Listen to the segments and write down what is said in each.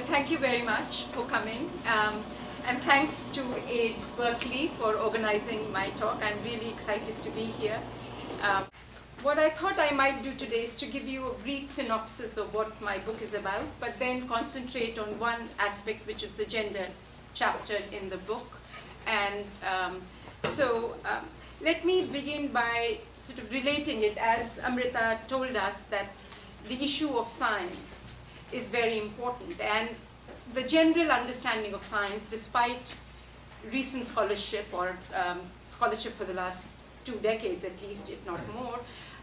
thank you very much for coming. And thanks to AID Berkeley for organizing my talk. I'm really excited to be here. What I thought I might do today is to give you a brief synopsis of what my book is about, but then concentrate on one aspect, which is the gender chapter in the book. And let me begin by sort of relating it, as Amrita told us, that the issue of science is very important. And the general understanding of science, despite recent scholarship or scholarship for the last 2 decades at least, if not more,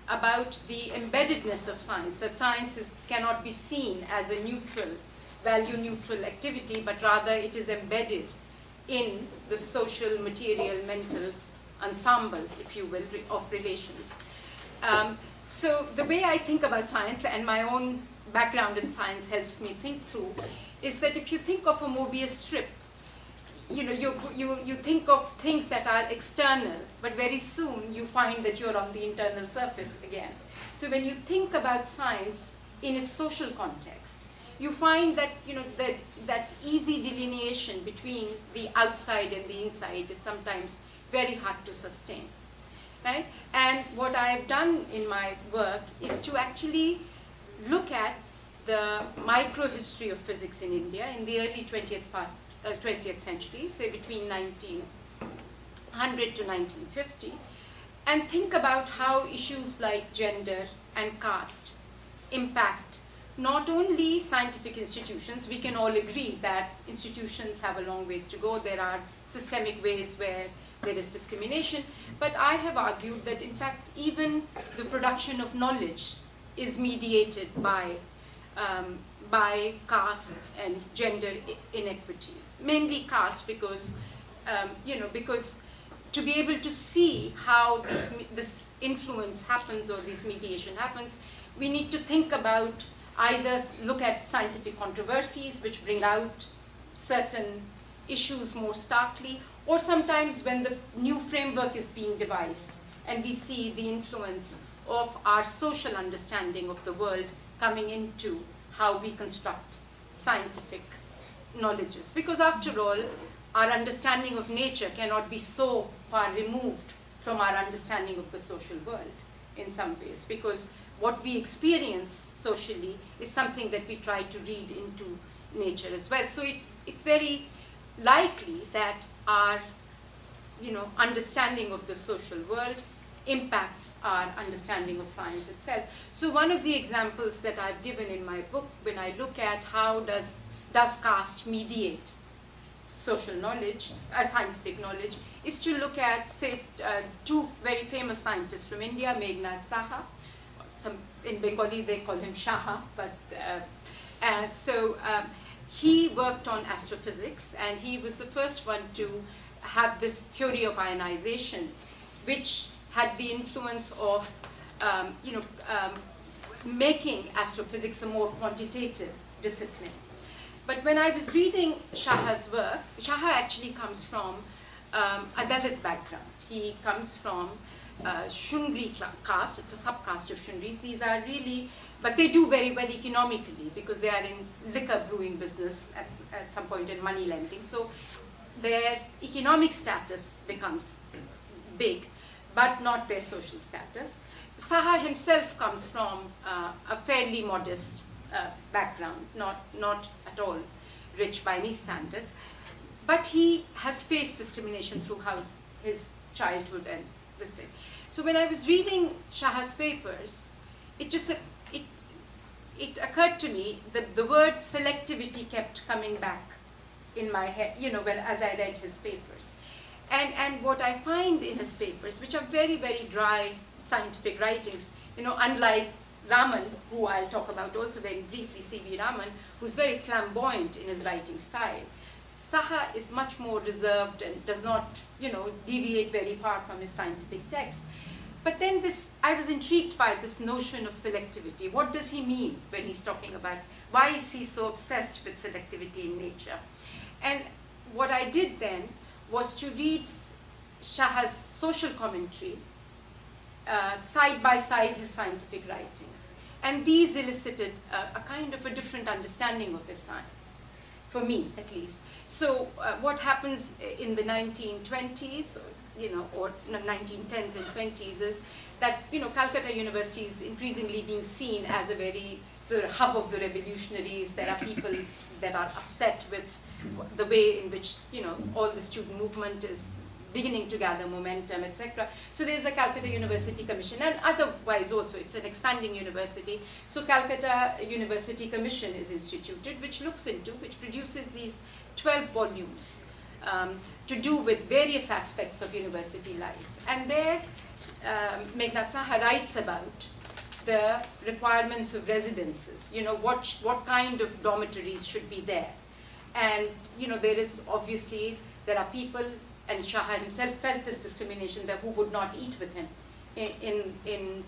about the embeddedness of science, that science cannot be seen as a neutral, value-neutral activity, but rather it is embedded in the social, material, mental ensemble, if you will, of relations. So the way I think about science, and my own background in science helps me think through, is that if you think of a Mobius strip, you think of things that are external, but very soon you find that you're on the internal surface again. So when you think about science in its social context, you find that that easy delineation between the outside and the inside is sometimes very hard to sustain, right? And what I've done in my work is to actually look at the microhistory of physics in India in the early 20th century, say between 1900 to 1950, and think about how issues like gender and caste impact not only scientific institutions. We can all agree that institutions have a long ways to go. There are systemic ways where there is discrimination, but I have argued that in fact even the production of knowledge is mediated by caste and gender inequities. Mainly caste, because because to be able to see how this influence happens or this mediation happens, we need to think about, either look at scientific controversies which bring out certain issues more starkly, or sometimes when the new framework is being devised and we see the influence of our social understanding of the world coming into how we construct scientific knowledges. Because after all, our understanding of nature cannot be so far removed from our understanding of the social world in some ways, because what we experience socially is something that we try to read into nature as well. So it's very likely that our understanding of the social world impacts our understanding of science itself. So one of the examples that I've given in my book, when I look at how does caste mediate social knowledge, scientific knowledge, is to look at, say, 2 very famous scientists from India, Meghnad Saha. In Bengali they call him Saha, but he worked on astrophysics, and he was the first one to have this theory of ionization, which had the influence of making astrophysics a more quantitative discipline. But when I was reading Saha's work, Saha actually comes from a Dalit background. He comes from Shunri caste. It's a subcaste of Shunris. These are really, but they do very well economically because they are in liquor brewing business at some point, in money lending. So their economic status becomes big, but not their social status. Saha himself comes from a fairly modest background, not at all rich by any standards, but he has faced discrimination throughout his childhood and this thing. So when I was reading Saha's papers, it occurred to me that the word selectivity kept coming back in my head, as I read his papers. And what I find in his papers, which are very, very dry scientific writings, unlike Raman, who I'll talk about also very briefly, C.V. Raman, who's very flamboyant in his writing style. Saha is much more reserved and does not, deviate very far from his scientific text. But then I was intrigued by this notion of selectivity. What does he mean when he's talking about, why is he so obsessed with selectivity in nature? And what I did then was to read Saha's social commentary side by side his scientific writings. And these elicited a kind of a different understanding of his science. for me at least. So what happens in the 1920s, or 1910s and 20s is that, Calcutta University is increasingly being seen as the hub of the revolutionaries. There are people that are upset with the way in which, all the student movement is beginning to gather momentum, etc. So there's the Calcutta University Commission, and otherwise also it's an expanding university. So Calcutta University Commission is instituted, which produces these 12 volumes to do with various aspects of university life. And there, Meghnad Saha writes about the requirements of residences, what kind of dormitories should be there. And, there are people, and Saha himself felt this discrimination, that who would not eat with him in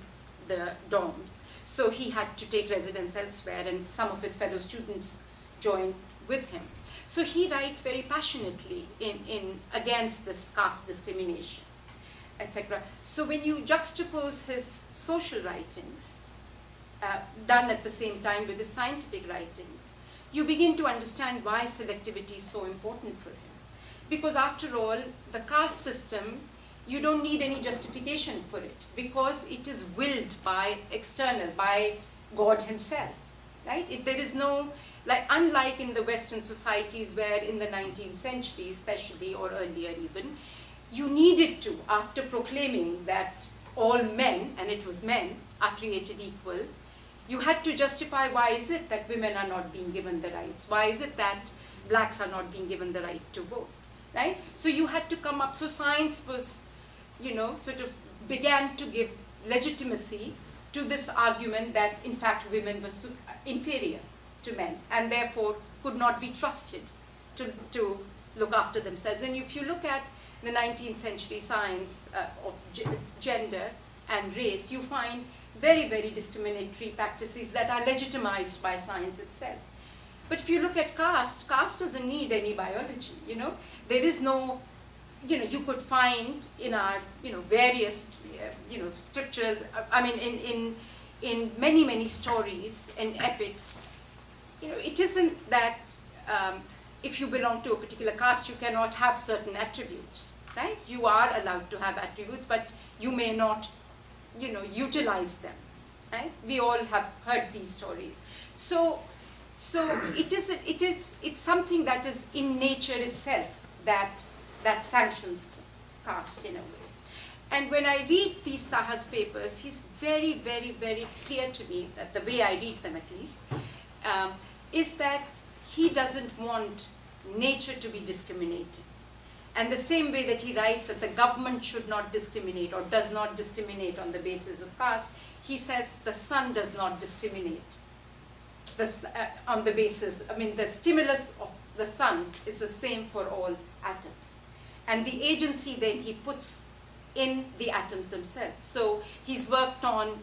the dorm. So he had to take residence elsewhere, and some of his fellow students joined with him. So he writes very passionately against this caste discrimination, etc. So when you juxtapose his social writings, done at the same time with his scientific writings, you begin to understand why selectivity is so important for him. Because after all, the caste system, you don't need any justification for it, because it is willed by God himself, right? There is no, unlike in the Western societies where in the 19th century especially, or earlier even, you needed to, after proclaiming that all men, and it was men, are created equal, you had to justify why is it that women are not being given the rights? Why is it that blacks are not being given the right to vote? Right? So you had to come up, so science was, sort of began to give legitimacy to this argument that in fact women were inferior to men and therefore could not be trusted to look after themselves. And if you look at the 19th century science of gender and race, you find very, very discriminatory practices that are legitimized by science itself. But if you look at caste doesn't need any biology, There is no, you could find in our, various, scriptures, in many, many stories and epics, it isn't that if you belong to a particular caste, you cannot have certain attributes, right? You are allowed to have attributes, but you may not, utilize them, right? We all have heard these stories. So it's something that is in nature itself that sanctions caste in a way. And when I read these Saha's papers, he's very, very, very clear to me, that the way I read them at least, is that he doesn't want nature to be discriminated. And the same way that he writes that the government should not discriminate or does not discriminate on the basis of caste, he says the sun does not discriminate on the basis, the stimulus of the sun is the same for all atoms. And the agency then he puts in the atoms themselves. So he's worked on,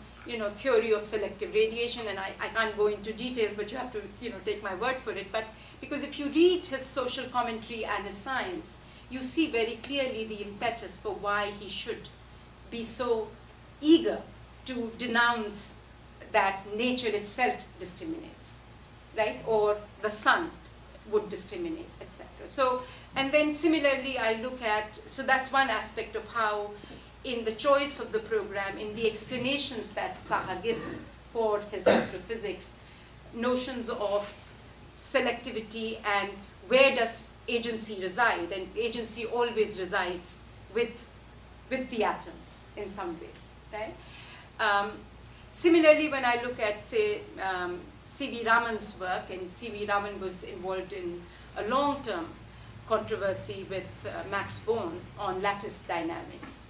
theory of selective radiation, and I can't go into details, but you have to, take my word for it. But because if you read his social commentary and his science, you see very clearly the impetus for why he should be so eager to denounce that nature itself discriminates, right? Or the sun would discriminate, etc. So, and then similarly I look at, so that's one aspect of how in the choice of the program, in the explanations that Saha gives for his astrophysics, notions of selectivity and where does agency reside, and agency always resides with the atoms in some ways, right? Similarly, when I look at, say, C.V. Raman's work, and C.V. Raman was involved in a long-term controversy with Max Born on lattice dynamics.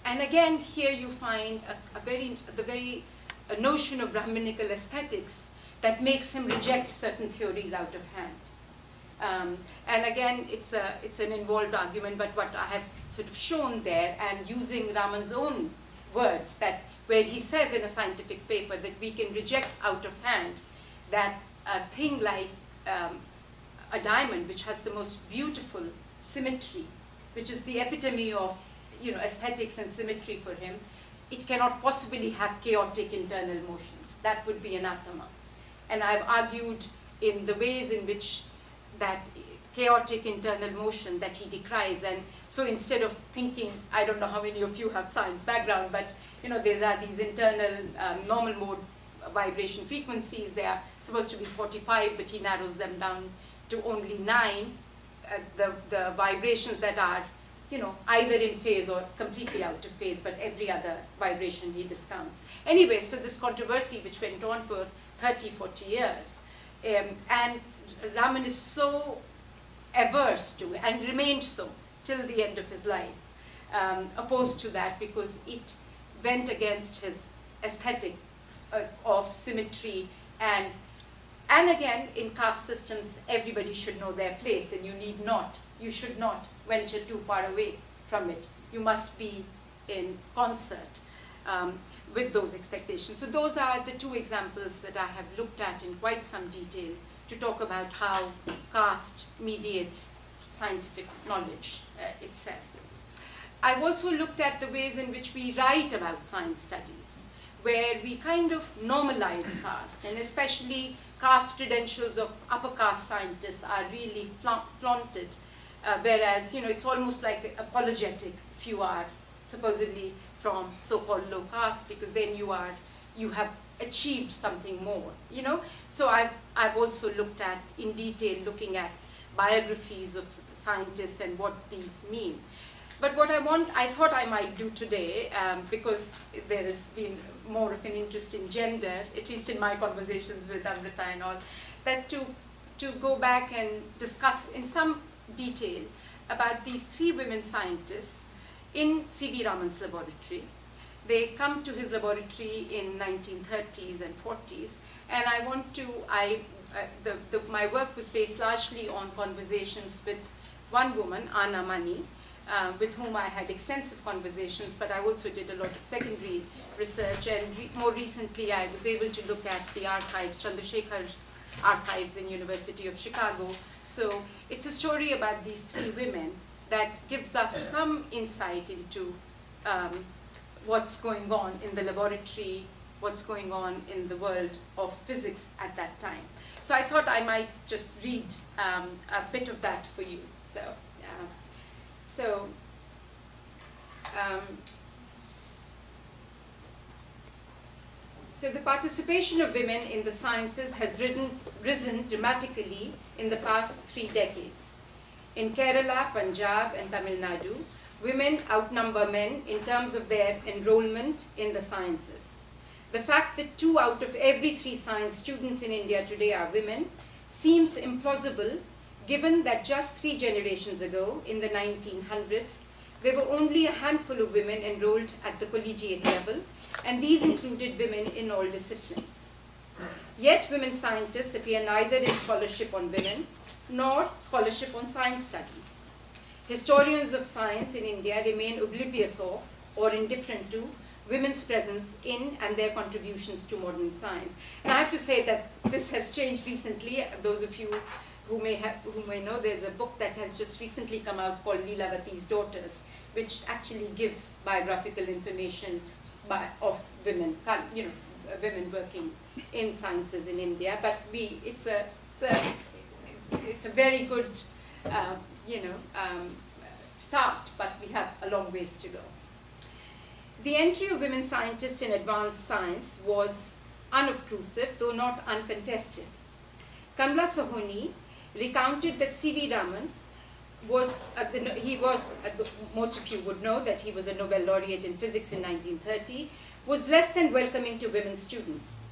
And again, here you find a notion of Brahminical aesthetics that makes him reject certain theories out of hand. And again, it's an involved argument, but what I have sort of shown there, and using Raman's own words, that where he says in a scientific paper that we can reject out of hand that a thing like a diamond, which has the most beautiful symmetry, which is the epitome of aesthetics and symmetry for him, it cannot possibly have chaotic internal motions. That would be anathema. And I've argued in the ways in which that chaotic internal motion that he decries. And so instead of thinking, I don't know how many of you have science background, but there are these internal normal mode vibration frequencies. They are supposed to be 45, but he narrows them down to only 9. The vibrations that are either in phase or completely out of phase, but every other vibration he discounts. Anyway, so this controversy which went on for 30, 40 years, and Raman is so averse to, and remained so till the end of his life, opposed to that, because it went against his aesthetic of symmetry, and again, in caste systems, everybody should know their place, and you should not venture too far away from it. You must be in concert with those expectations. So those are the two examples that I have looked at in quite some detail to talk about how caste mediates scientific knowledge itself. I've also looked at the ways in which we write about science studies, where we kind of normalize caste, and especially caste credentials of upper caste scientists are really flaunted, whereas it's almost like apologetic if you are supposedly from so-called low caste, because then you have achieved something more, So I've also looked at, in detail, looking at biographies of scientists and what these mean. But what I thought I might do today, because there has been more of an interest in gender, at least in my conversations with Amrita and all, that to go back and discuss in some detail about these 3 women scientists in C.V. Raman's laboratory. They come to his laboratory in 1930s and 40s, and my work was based largely on conversations with one woman, Anna Mani, with whom I had extensive conversations, but I also did a lot of secondary research, and more recently I was able to look at the archives, Chandrasekhar archives in University of Chicago. So it's a story about these 3 women that gives us some insight into what's going on in the laboratory, what's going on in the world of physics at that time. So I thought I might just read a bit of that for you. So the participation of women in the sciences has risen dramatically in the past 3 decades. In Kerala, Punjab, and Tamil Nadu, women outnumber men in terms of their enrollment in the sciences. The fact that 2 out of every 3 science students in India today are women seems implausible, given that just 3 generations ago, in the 1900s, there were only a handful of women enrolled at the collegiate level, and these included women in all disciplines. Yet women scientists appear neither in scholarship on women nor scholarship on science studies. Historians of science in India remain oblivious of or indifferent to women's presence in and their contributions to modern science. And I have to say that this has changed recently. Those of you who may know, there's a book that has just recently come out called Leelavati's Daughters, which actually gives biographical information of women, women working in sciences in India. But it's a very good, start, but we have a long ways to go. The entry of women scientists in advanced science was unobtrusive, though not uncontested. Kamla Sohoni recounted that C.V. Raman most of you would know that he was a Nobel laureate in physics in 1930, was less than welcoming to women students.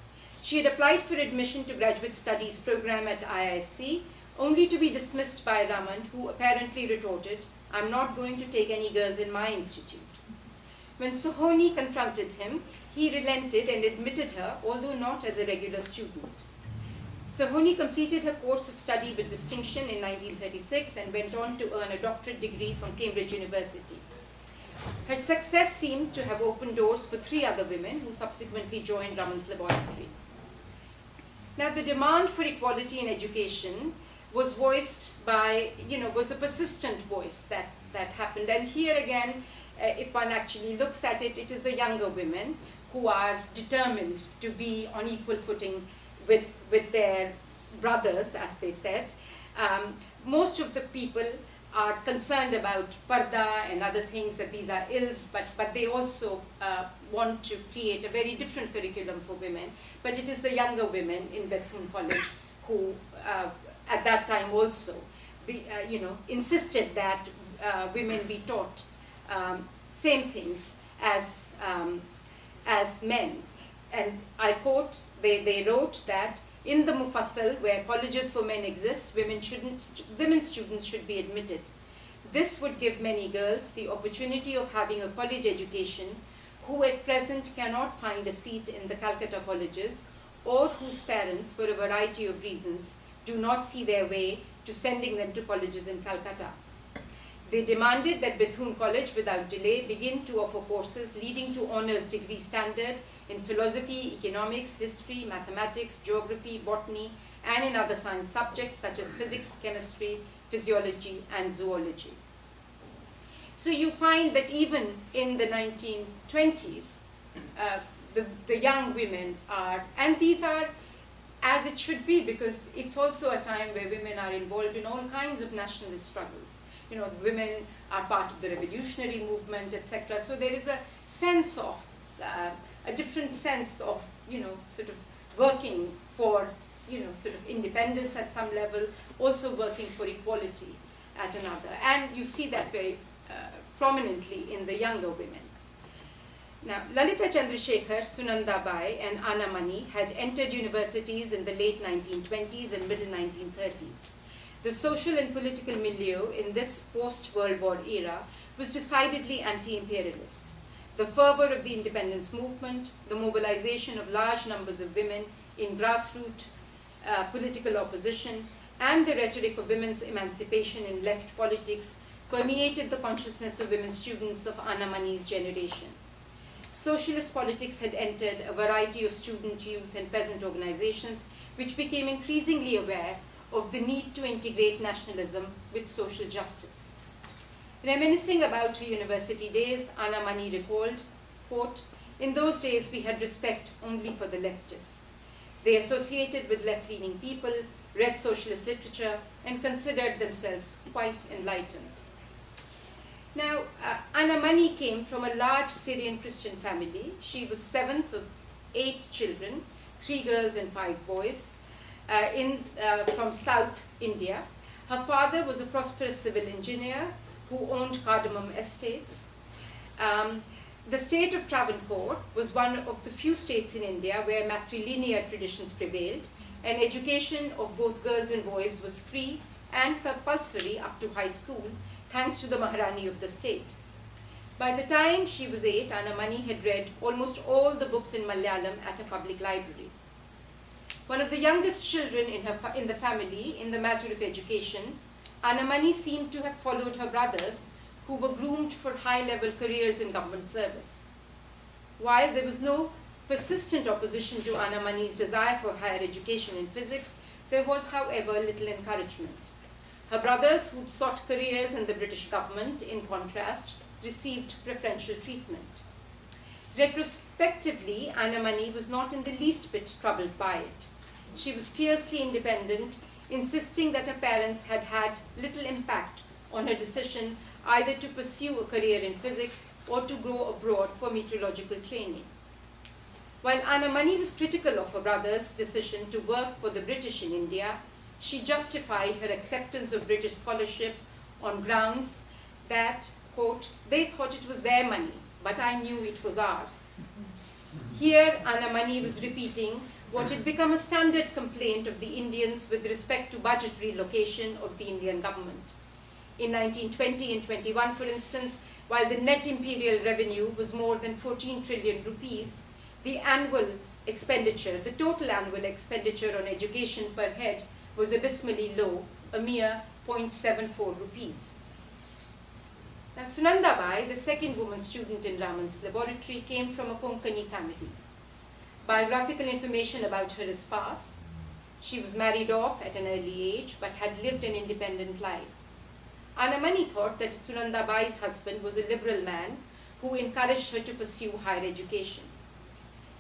She had applied for admission to graduate studies program at IISc, only to be dismissed by Raman, who apparently retorted, "I'm not going to take any girls in my institute." When Sohoni confronted him, he relented and admitted her, although not as a regular student. Sohoni completed her course of study with distinction in 1936 and went on to earn a doctorate degree from Cambridge University. Her success seemed to have opened doors for 3 other women who subsequently joined Raman's laboratory. Now, the demand for equality in education was voiced by, was a persistent voice that happened. And here again, if one actually looks at it, it is the younger women who are determined to be on equal footing with their brothers, as they said. Most of the people are concerned about parda and other things, that these are ills, but they also want to create a very different curriculum for women. But it is the younger women in Bethune College who, at that time also, insisted that women be taught same things as men. And I quote, they wrote that in the Mufassal, where colleges for men exist, women students should be admitted. This would give many girls the opportunity of having a college education who at present cannot find a seat in the Calcutta colleges, or whose parents, for a variety of reasons, do not see their way to sending them to colleges in Calcutta. They demanded that Bethune College, without delay, begin to offer courses leading to honours degree standard in philosophy, economics, history, mathematics, geography, botany, and in other science subjects such as physics, chemistry, physiology, and zoology. So you find that even in the 1920s, the young women are, and these are as it should be, because it's also a time where women are involved in all kinds of nationalist struggles. Women are part of the revolutionary movement, etc. So there is a sense of, a different sense of, sort of working for, sort of independence at some level, also working for equality at another. And you see that very prominently in the younger women. Now, Lalitha Chandrasekhar, Sunanda Bai, and Anna Mani had entered universities in the late 1920s and middle 1930s. The social and political milieu in this post-World War era was decidedly anti-imperialist. The fervor of the independence movement, the mobilization of large numbers of women in grassroots political opposition, and the rhetoric of women's emancipation in left politics permeated the consciousness of women students of Anna Mani's generation. Socialist politics had entered a variety of student, youth, and peasant organizations, which became increasingly aware of the need to integrate nationalism with social justice. Reminiscing about her university days, Anna Mani recalled, quote, "In those days we had respect only for the leftists. They associated with left-leaning people, read socialist literature, and considered themselves quite enlightened." Now, Anna Mani came from a large Syrian Christian family. She was 7th of 8 children, 3 girls and 5 boys, from South India. Her father was a prosperous civil engineer who owned cardamom estates. The state of Travancore was one of the few states in India where matrilineal traditions prevailed, and education of both girls and boys was free and compulsory up to high school, thanks to the Maharani of the state. By the time she was 8, Anna Mani had read almost all the books in Malayalam at a public library. One of the youngest children in the family in the matter of education, Anna Mani seemed to have followed her brothers, who were groomed for high-level careers in government service. While there was no persistent opposition to Anna Mani's desire for higher education in physics, there was, however, little encouragement. Her brothers, who'd sought careers in the British government, in contrast, received preferential treatment. Retrospectively, Anna Mani was not in the least bit troubled by it. She was fiercely independent, insisting that her parents had had little impact on her decision either to pursue a career in physics or to go abroad for meteorological training. While Anna Mani was critical of her brother's decision to work for the British in India, she justified her acceptance of British scholarship on grounds that, quote, "They thought it was their money, but I knew it was ours." Here, Anna Mani was repeating what had become a standard complaint of the Indians with respect to budgetary location of the Indian government. In 1920 and 21, for instance, while the net imperial revenue was more than 14 trillion rupees, the total annual expenditure on education per head was abysmally low, a mere 0.74 rupees. Now, Sunanda Bai, the second woman student in Raman's laboratory, came from a Konkani family. Biographical information about her is sparse. She was married off at an early age, but had lived an independent life. Anna Mani thought that Sunanda Bai's husband was a liberal man who encouraged her to pursue higher education.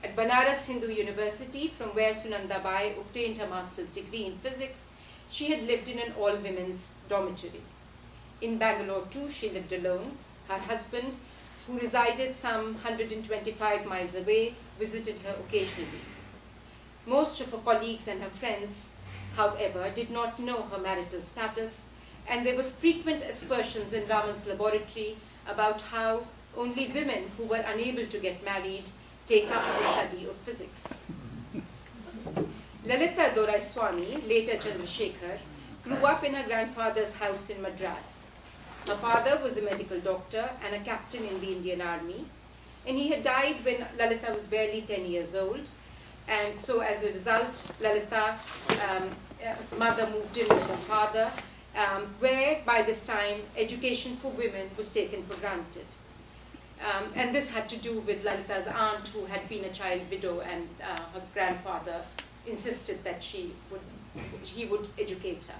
At Banaras Hindu University, from where Sunanda Bai obtained her master's degree in physics, she had lived in an all-women's dormitory. In Bangalore too, she lived alone. Her husband, who resided some 125 miles away, visited her occasionally. Most of her colleagues and her friends, however, did not know her marital status, and there was frequent aspersions in Raman's laboratory about how only women who were unable to get married take up the study of physics. Lalitha Doraiswamy, later Chandrasekhar, grew up in her grandfather's house in Madras. Her father was a medical doctor and a captain in the Indian Army, and he had died when Lalitha was barely 10 years old. And so as a result, Lalitha's mother moved in with her father, where by this time education for women was taken for granted. And this had to do with Lalitha's aunt, who had been a child widow, and her grandfather insisted that he would educate her.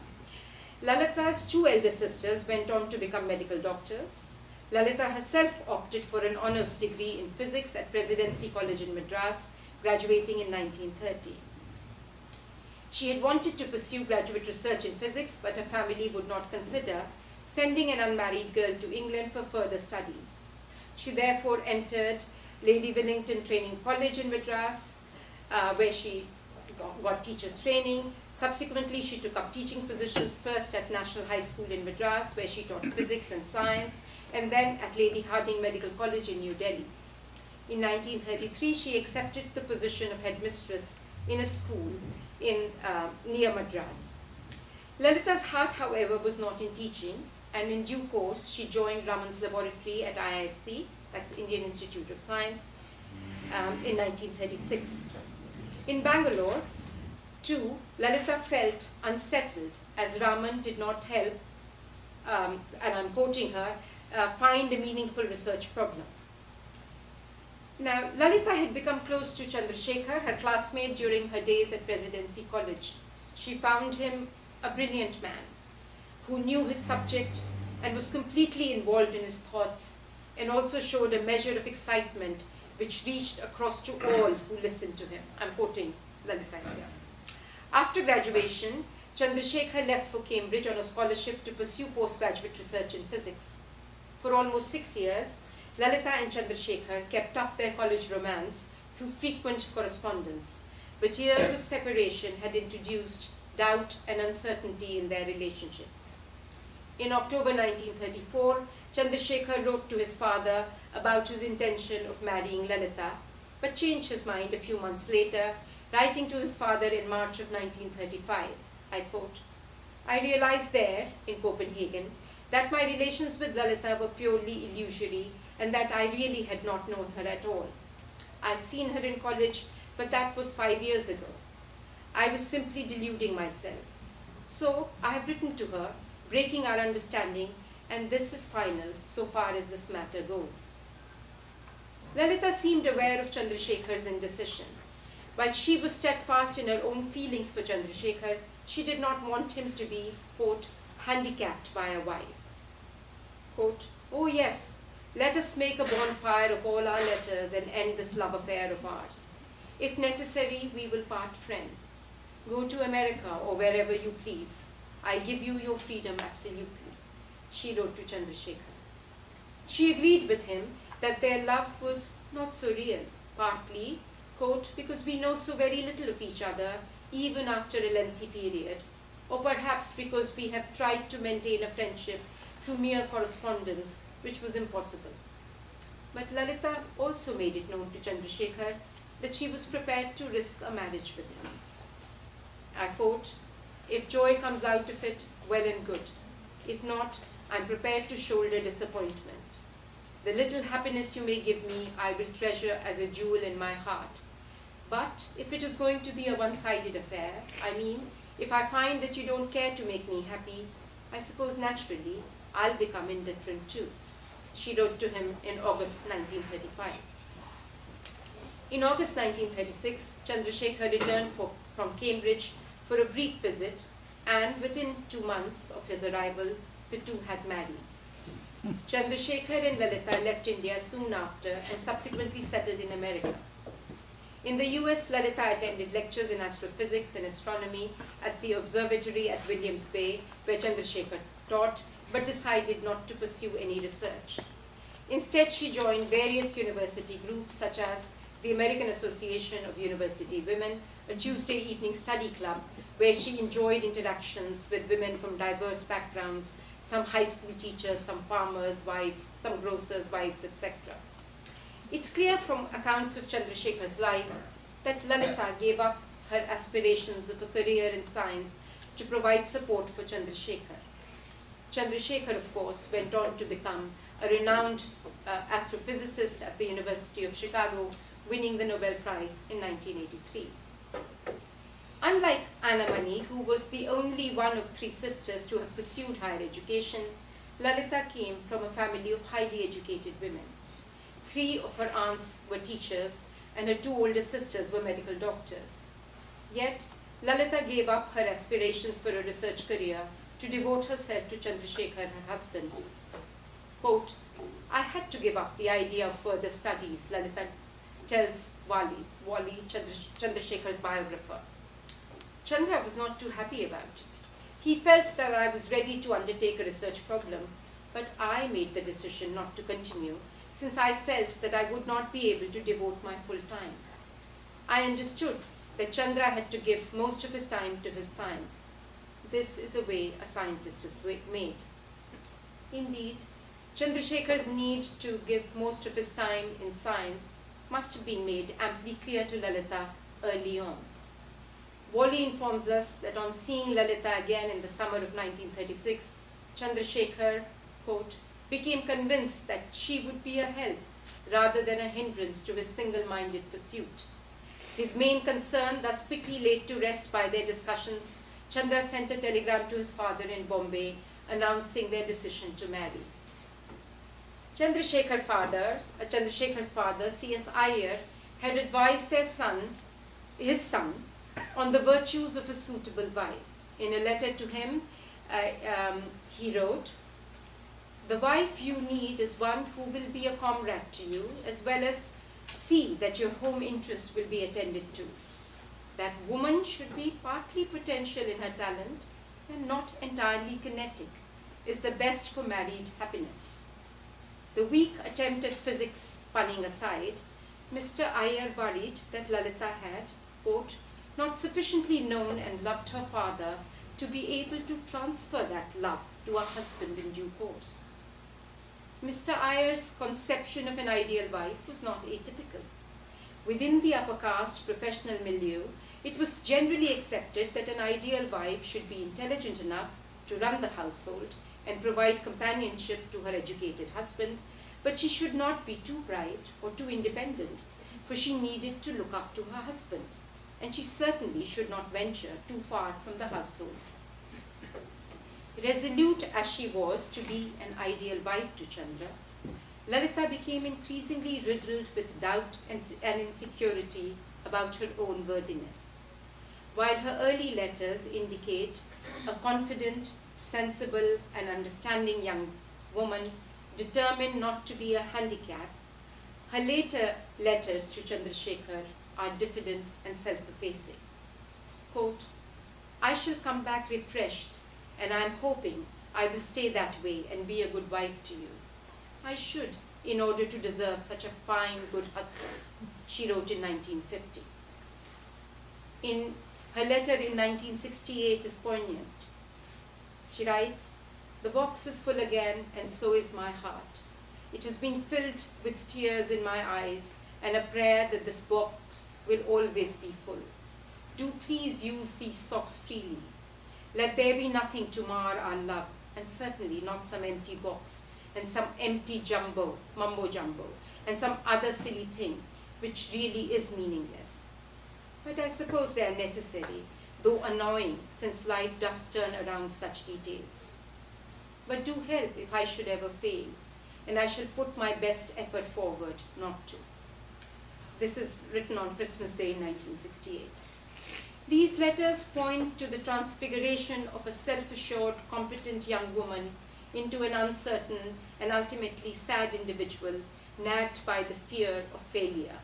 Lalitha's two elder sisters went on to become medical doctors. Lalitha herself opted for an honors degree in physics at Presidency College in Madras, graduating in 1930. She had wanted to pursue graduate research in physics, but her family would not consider sending an unmarried girl to England for further studies. She therefore entered Lady Willington Training College in Madras, where she got teachers training. Subsequently, she took up teaching positions, first at National High School in Madras, where she taught physics and science, and then at Lady Hardinge Medical College in New Delhi. In 1933, she accepted the position of headmistress in a school near Madras. Lalitha's heart, however, was not in teaching, and in due course, she joined Raman's laboratory at IISc, that's Indian Institute of Science, in 1936. In Bangalore, too, Lalitha felt unsettled as Raman did not help, and I'm quoting her, find a meaningful research problem. Now, Lalitha had become close to Chandrasekhar, her classmate during her days at Presidency College. She found him a brilliant man who knew his subject and was completely involved in his thoughts, and also showed a measure of excitement which reached across to all who listened to him. I'm quoting Lalitha here. After graduation, Chandrasekhar left for Cambridge on a scholarship to pursue postgraduate research in physics. For almost 6 years, Lalitha and Chandrasekhar kept up their college romance through frequent correspondence, but years of separation had introduced doubt and uncertainty in their relationship. In October 1934, Chandrasekhar wrote to his father about his intention of marrying Lalitha, but changed his mind a few months later, writing to his father in March of 1935. I quote, "I realized there, in Copenhagen, that my relations with Lalitha were purely illusory and that I really had not known her at all. I had seen her in college, but that was 5 years ago. I was simply deluding myself. So I have written to her, breaking our understanding, and this is final so far as this matter goes." Lalitha seemed aware of Chandrasekhar's indecision. While she was steadfast in her own feelings for Chandrasekhar, she did not want him to be, quote, handicapped by a wife. Quote, "Oh yes, let us make a bonfire of all our letters and end this love affair of ours. If necessary, we will part friends. Go to America or wherever you please. I give you your freedom absolutely," she wrote to Chandrasekhar. She agreed with him that their love was not so real, partly, quote, "because we know so very little of each other, even after a lengthy period, or perhaps because we have tried to maintain a friendship through mere correspondence, which was impossible." But Lalitha also made it known to Chandrasekhar that she was prepared to risk a marriage with him. I quote, "If joy comes out of it, well and good. If not, I'm prepared to shoulder disappointment. The little happiness you may give me, I will treasure as a jewel in my heart. But if it is going to be a one-sided affair, I mean, if I find that you don't care to make me happy, I suppose naturally I'll become indifferent too," she wrote to him in August 1935. In August 1936, Chandrasekhar returned from Cambridge for a brief visit, and within 2 months of his arrival, the two had married. Chandrasekhar and Lalitha left India soon after and subsequently settled in America. In the US, Lalitha attended lectures in astrophysics and astronomy at the observatory at Williams Bay, where Chandrasekhar taught, but decided not to pursue any research. Instead, she joined various university groups such as the American Association of University Women, a Tuesday evening study club, where she enjoyed interactions with women from diverse backgrounds, some high school teachers, some farmers' wives, some grocers' wives, etc. It's clear from accounts of Chandrasekhar's life that Lalitha gave up her aspirations of a career in science to provide support for Chandrasekhar. Chandrasekhar, of course, went on to become a renowned astrophysicist at the University of Chicago, winning the Nobel Prize in 1983. Unlike Anna Mani, who was the only one of three sisters to have pursued higher education, Lalitha came from a family of highly educated women. 3 of her aunts were teachers, and her 2 older sisters were medical doctors. Yet, Lalitha gave up her aspirations for a research career to devote herself to Chandrasekhar, her husband. Quote, "I had to give up the idea of further studies," Lalitha tells Wally, Chandrasekhar's biographer. Chandra was not too happy about it. He felt that I was ready to undertake a research problem, but I made the decision not to continue, since I felt that I would not be able to devote my full time. I understood that Chandra had to give most of his time to his science. This is a way a scientist is made. Indeed, Chandrasekhar's need to give most of his time in science must have been made amply clear to Lalitha early on. Wally informs us that on seeing Lalitha again in the summer of 1936, Chandrasekhar, quote, became convinced that she would be a help rather than a hindrance to his single-minded pursuit. His main concern thus quickly laid to rest by their discussions, Chandra sent a telegram to his father in Bombay announcing their decision to marry. Chandrasekhar's father, C.S. Iyer, had advised his son, on the virtues of a suitable wife. In a letter to him, he wrote, "The wife you need is one who will be a comrade to you, as well as see that your home interests will be attended to. That woman should be partly potential in her talent and not entirely kinetic, is the best for married happiness." The weak attempt at physics punning aside, Mr. Iyer worried that Lalitha had, quote, not sufficiently known and loved her father to be able to transfer that love to her husband in due course. Mr. Iyer's conception of an ideal wife was not atypical. Within the upper caste professional milieu, it was generally accepted that an ideal wife should be intelligent enough to run the household and provide companionship to her educated husband, but she should not be too bright or too independent, for she needed to look up to her husband, and she certainly should not venture too far from the household. Resolute as she was to be an ideal wife to Chandra, Lalitha became increasingly riddled with doubt and insecurity about her own worthiness. While her early letters indicate a confident, sensible, and understanding young woman determined not to be a handicap, her later letters to Chandrasekhar are diffident and self-effacing. Quote, "I shall come back refreshed, and I am hoping I will stay that way and be a good wife to you. I should, in order to deserve such a fine, good husband," she wrote in 1950. In her letter in 1968 is poignant. She writes, "The box is full again, and so is my heart. It has been filled with tears in my eyes and a prayer that this box will always be full. Do please use these socks freely. Let there be nothing to mar our love, and certainly not some empty box and some empty mumbo jumbo, and some other silly thing which really is meaningless. But I suppose they are necessary, though annoying, since life does turn around such details. But do help if I should ever fail, and I shall put my best effort forward not to." This is written on Christmas Day in 1968. These letters point to the transfiguration of a self-assured, competent young woman into an uncertain and ultimately sad individual nagged by the fear of failure.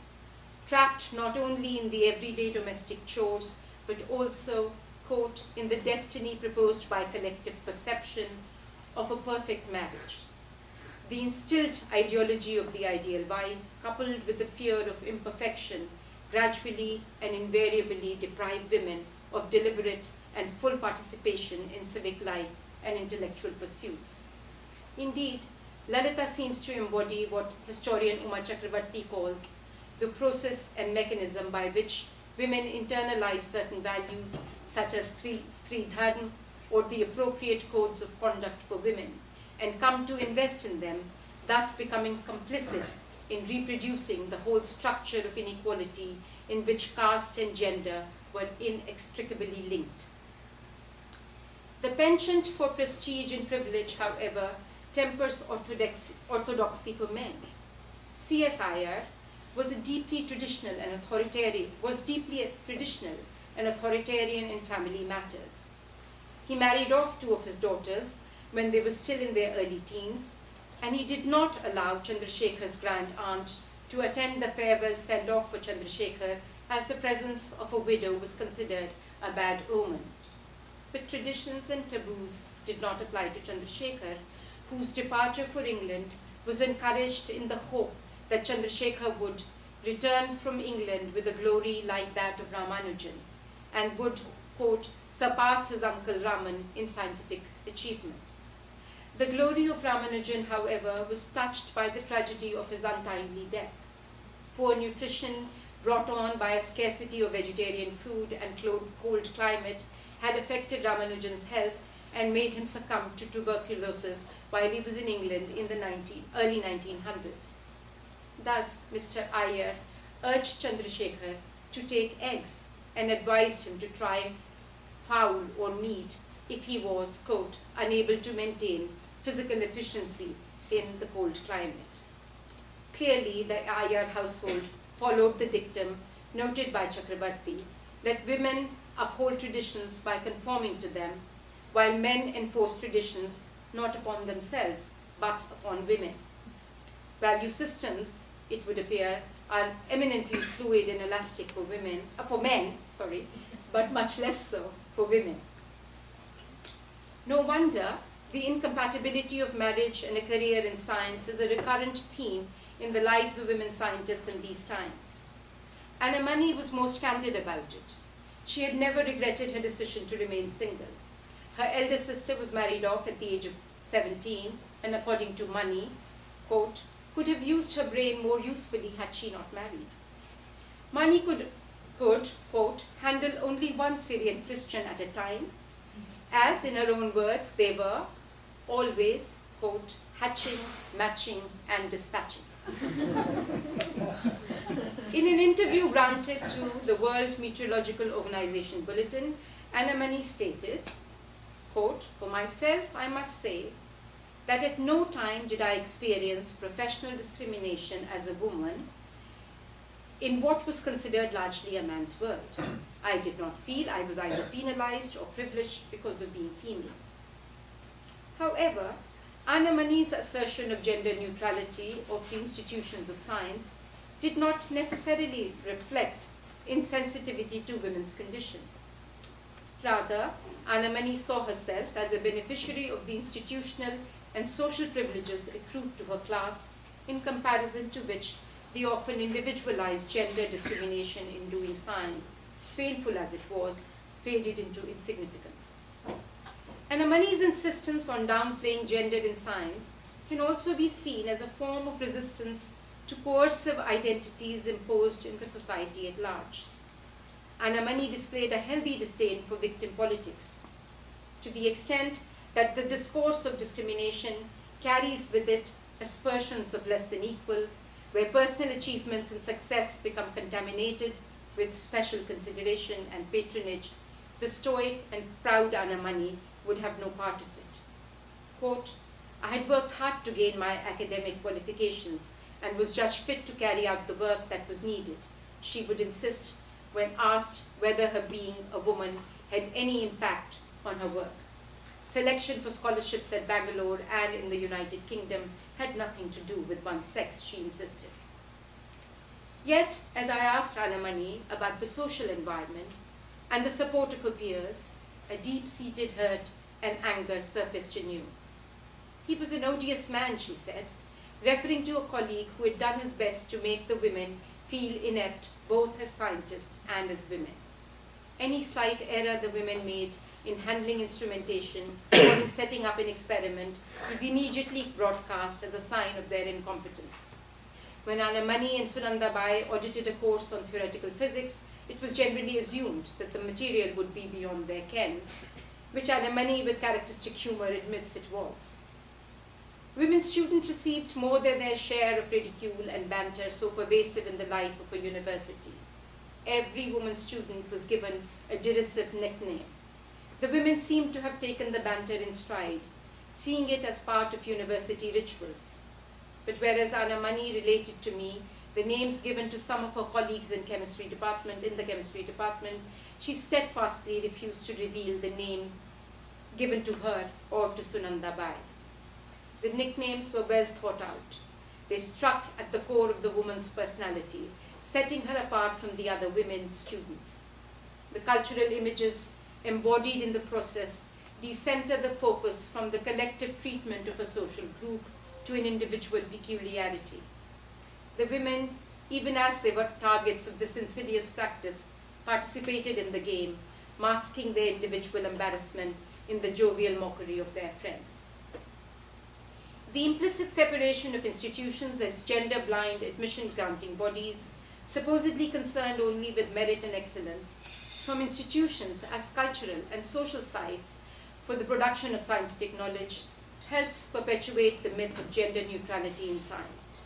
trapped not only in the everyday domestic chores, but also, quote, in the destiny proposed by collective perception of a perfect marriage. The instilled ideology of the ideal wife, coupled with the fear of imperfection, gradually and invariably deprive women of deliberate and full participation in civic life and intellectual pursuits. Indeed, Lalitha seems to embody what historian Uma Chakravarti calls the process and mechanism by which women internalize certain values such as Stri Dharma or the appropriate codes of conduct for women and come to invest in them, thus becoming complicit in reproducing the whole structure of inequality in which caste and gender were inextricably linked. The penchant for prestige and privilege, however, tempers orthodoxy for men. C.S. Iyer was deeply traditional and authoritarian in family matters. He married off two of his daughters when they were still in their early teens, and he did not allow Chandrasekhar's grand aunt to attend the farewell send-off for Chandrasekhar, as the presence of a widow was considered a bad omen. But traditions and taboos did not apply to Chandrasekhar, whose departure for England was encouraged in the hope that Chandrasekhar would return from England with a glory like that of Ramanujan and would, quote, surpass his uncle Raman in scientific achievement. The glory of Ramanujan, however, was touched by the tragedy of his untimely death. Poor nutrition, brought on by a scarcity of vegetarian food and cold climate, had affected Ramanujan's health and made him succumb to tuberculosis while he was in England in the early 1900s. Thus, Mr. Iyer urged Chandrasekhar to take eggs and advised him to try fowl or meat if he was, quote, unable to maintain physical efficiency in the cold climate. Clearly, the Iyer household followed the dictum noted by Chakravarti that women uphold traditions by conforming to them, while men enforce traditions not upon themselves, but upon women. Value systems, it would appear, are eminently fluid and elastic for men, but much less so for women. No wonder the incompatibility of marriage and a career in science is a recurrent theme in the lives of women scientists in these times. Anna Money was most candid about it. She had never regretted her decision to remain single. Her elder sister was married off at the age of 17, and according to Money, quote, could have used her brain more usefully had she not married. Money could, quote, handle only one Syrian Christian at a time, as in her own words, they were always, quote, hatching, matching, and dispatching. In an interview granted to the World Meteorological Organization Bulletin, Anna Money stated, quote, for myself, I must say that at no time did I experience professional discrimination as a woman in what was considered largely a man's world. I did not feel I was either penalized or privileged because of being female. However, Anna Money's assertion of gender neutrality of the institutions of science did not necessarily reflect insensitivity to women's condition. Rather, Anna Money saw herself as a beneficiary of the institutional and social privileges accrued to her class, in comparison to which the often individualized gender discrimination in doing science, painful as it was, faded into insignificance. Anna Money's insistence on downplaying gender in science can also be seen as a form of resistance to coercive identities imposed in the society at large. Anna Money displayed a healthy disdain for victim politics, to the extent that the discourse of discrimination carries with it aspersions of less than equal, where personal achievements and success become contaminated with special consideration and patronage. The stoic and proud Anna Money would have no part of it. Quote, I had worked hard to gain my academic qualifications and was judged fit to carry out the work that was needed, she would insist when asked whether her being a woman had any impact on her work. Selection for scholarships at Bangalore and in the United Kingdom had nothing to do with one's sex, she insisted. Yet, as I asked Anamani about the social environment and the support of her peers, a deep-seated hurt and anger surfaced anew. He was an odious man, she said, referring to a colleague who had done his best to make the women feel inept both as scientists and as women. Any slight error the women made in handling instrumentation or in setting up an experiment was immediately broadcast as a sign of their incompetence. When Anamani and Sunanda Bai audited a course on theoretical physics, it was generally assumed that the material would be beyond their ken, which Anamani, with characteristic humor, admits it was. Women students received more than their share of ridicule and banter so pervasive in the life of a university. Every woman student was given a derisive nickname. The women seemed to have taken the banter in stride, seeing it as part of university rituals. But whereas Anamani related to me the names given to some of her colleagues in the chemistry department, she steadfastly refused to reveal the name given to her or to Sunanda Bai. The nicknames were well thought out. They struck at the core of the woman's personality, setting her apart from the other women students. The cultural images embodied in the process decenter the focus from the collective treatment of a social group to an individual peculiarity. The women, even as they were targets of this insidious practice, participated in the game, masking their individual embarrassment in the jovial mockery of their friends. The implicit separation of institutions as gender-blind admission-granting bodies, supposedly concerned only with merit and excellence, from institutions as cultural and social sites for the production of scientific knowledge, helps perpetuate the myth of gender neutrality in science.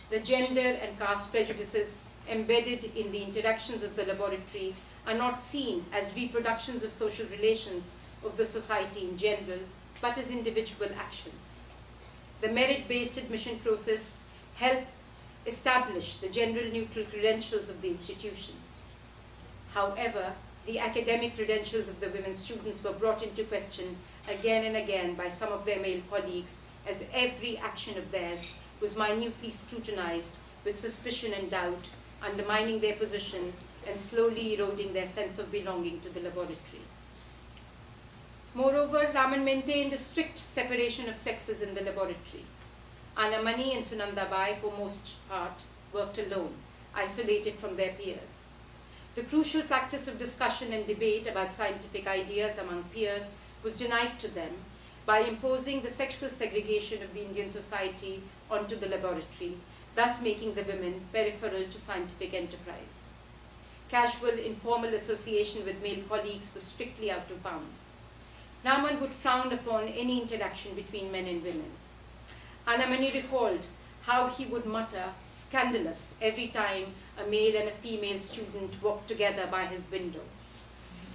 The gender and caste prejudices embedded in the interactions of the laboratory are not seen as reproductions of social relations of the society in general, but as individual actions. The merit-based admission process helped establish the general neutral credentials of the institutions. However, the academic credentials of the women students were brought into question again and again by some of their male colleagues, as every action of theirs was minutely scrutinized with suspicion and doubt, undermining their position and slowly eroding their sense of belonging to the laboratory. Moreover, Raman maintained a strict separation of sexes in the laboratory. Anamani and Sunanda Bai, for most part, worked alone, isolated from their peers. The crucial practice of discussion and debate about scientific ideas among peers was denied to them by imposing the sexual segregation of the Indian society onto the laboratory, thus making the women peripheral to scientific enterprise. Casual, informal association with male colleagues was strictly out of bounds. Raman would frown upon any interaction between men and women. Anamani recalled how he would mutter, "Scandalous," every time a male and a female student walked together by his window.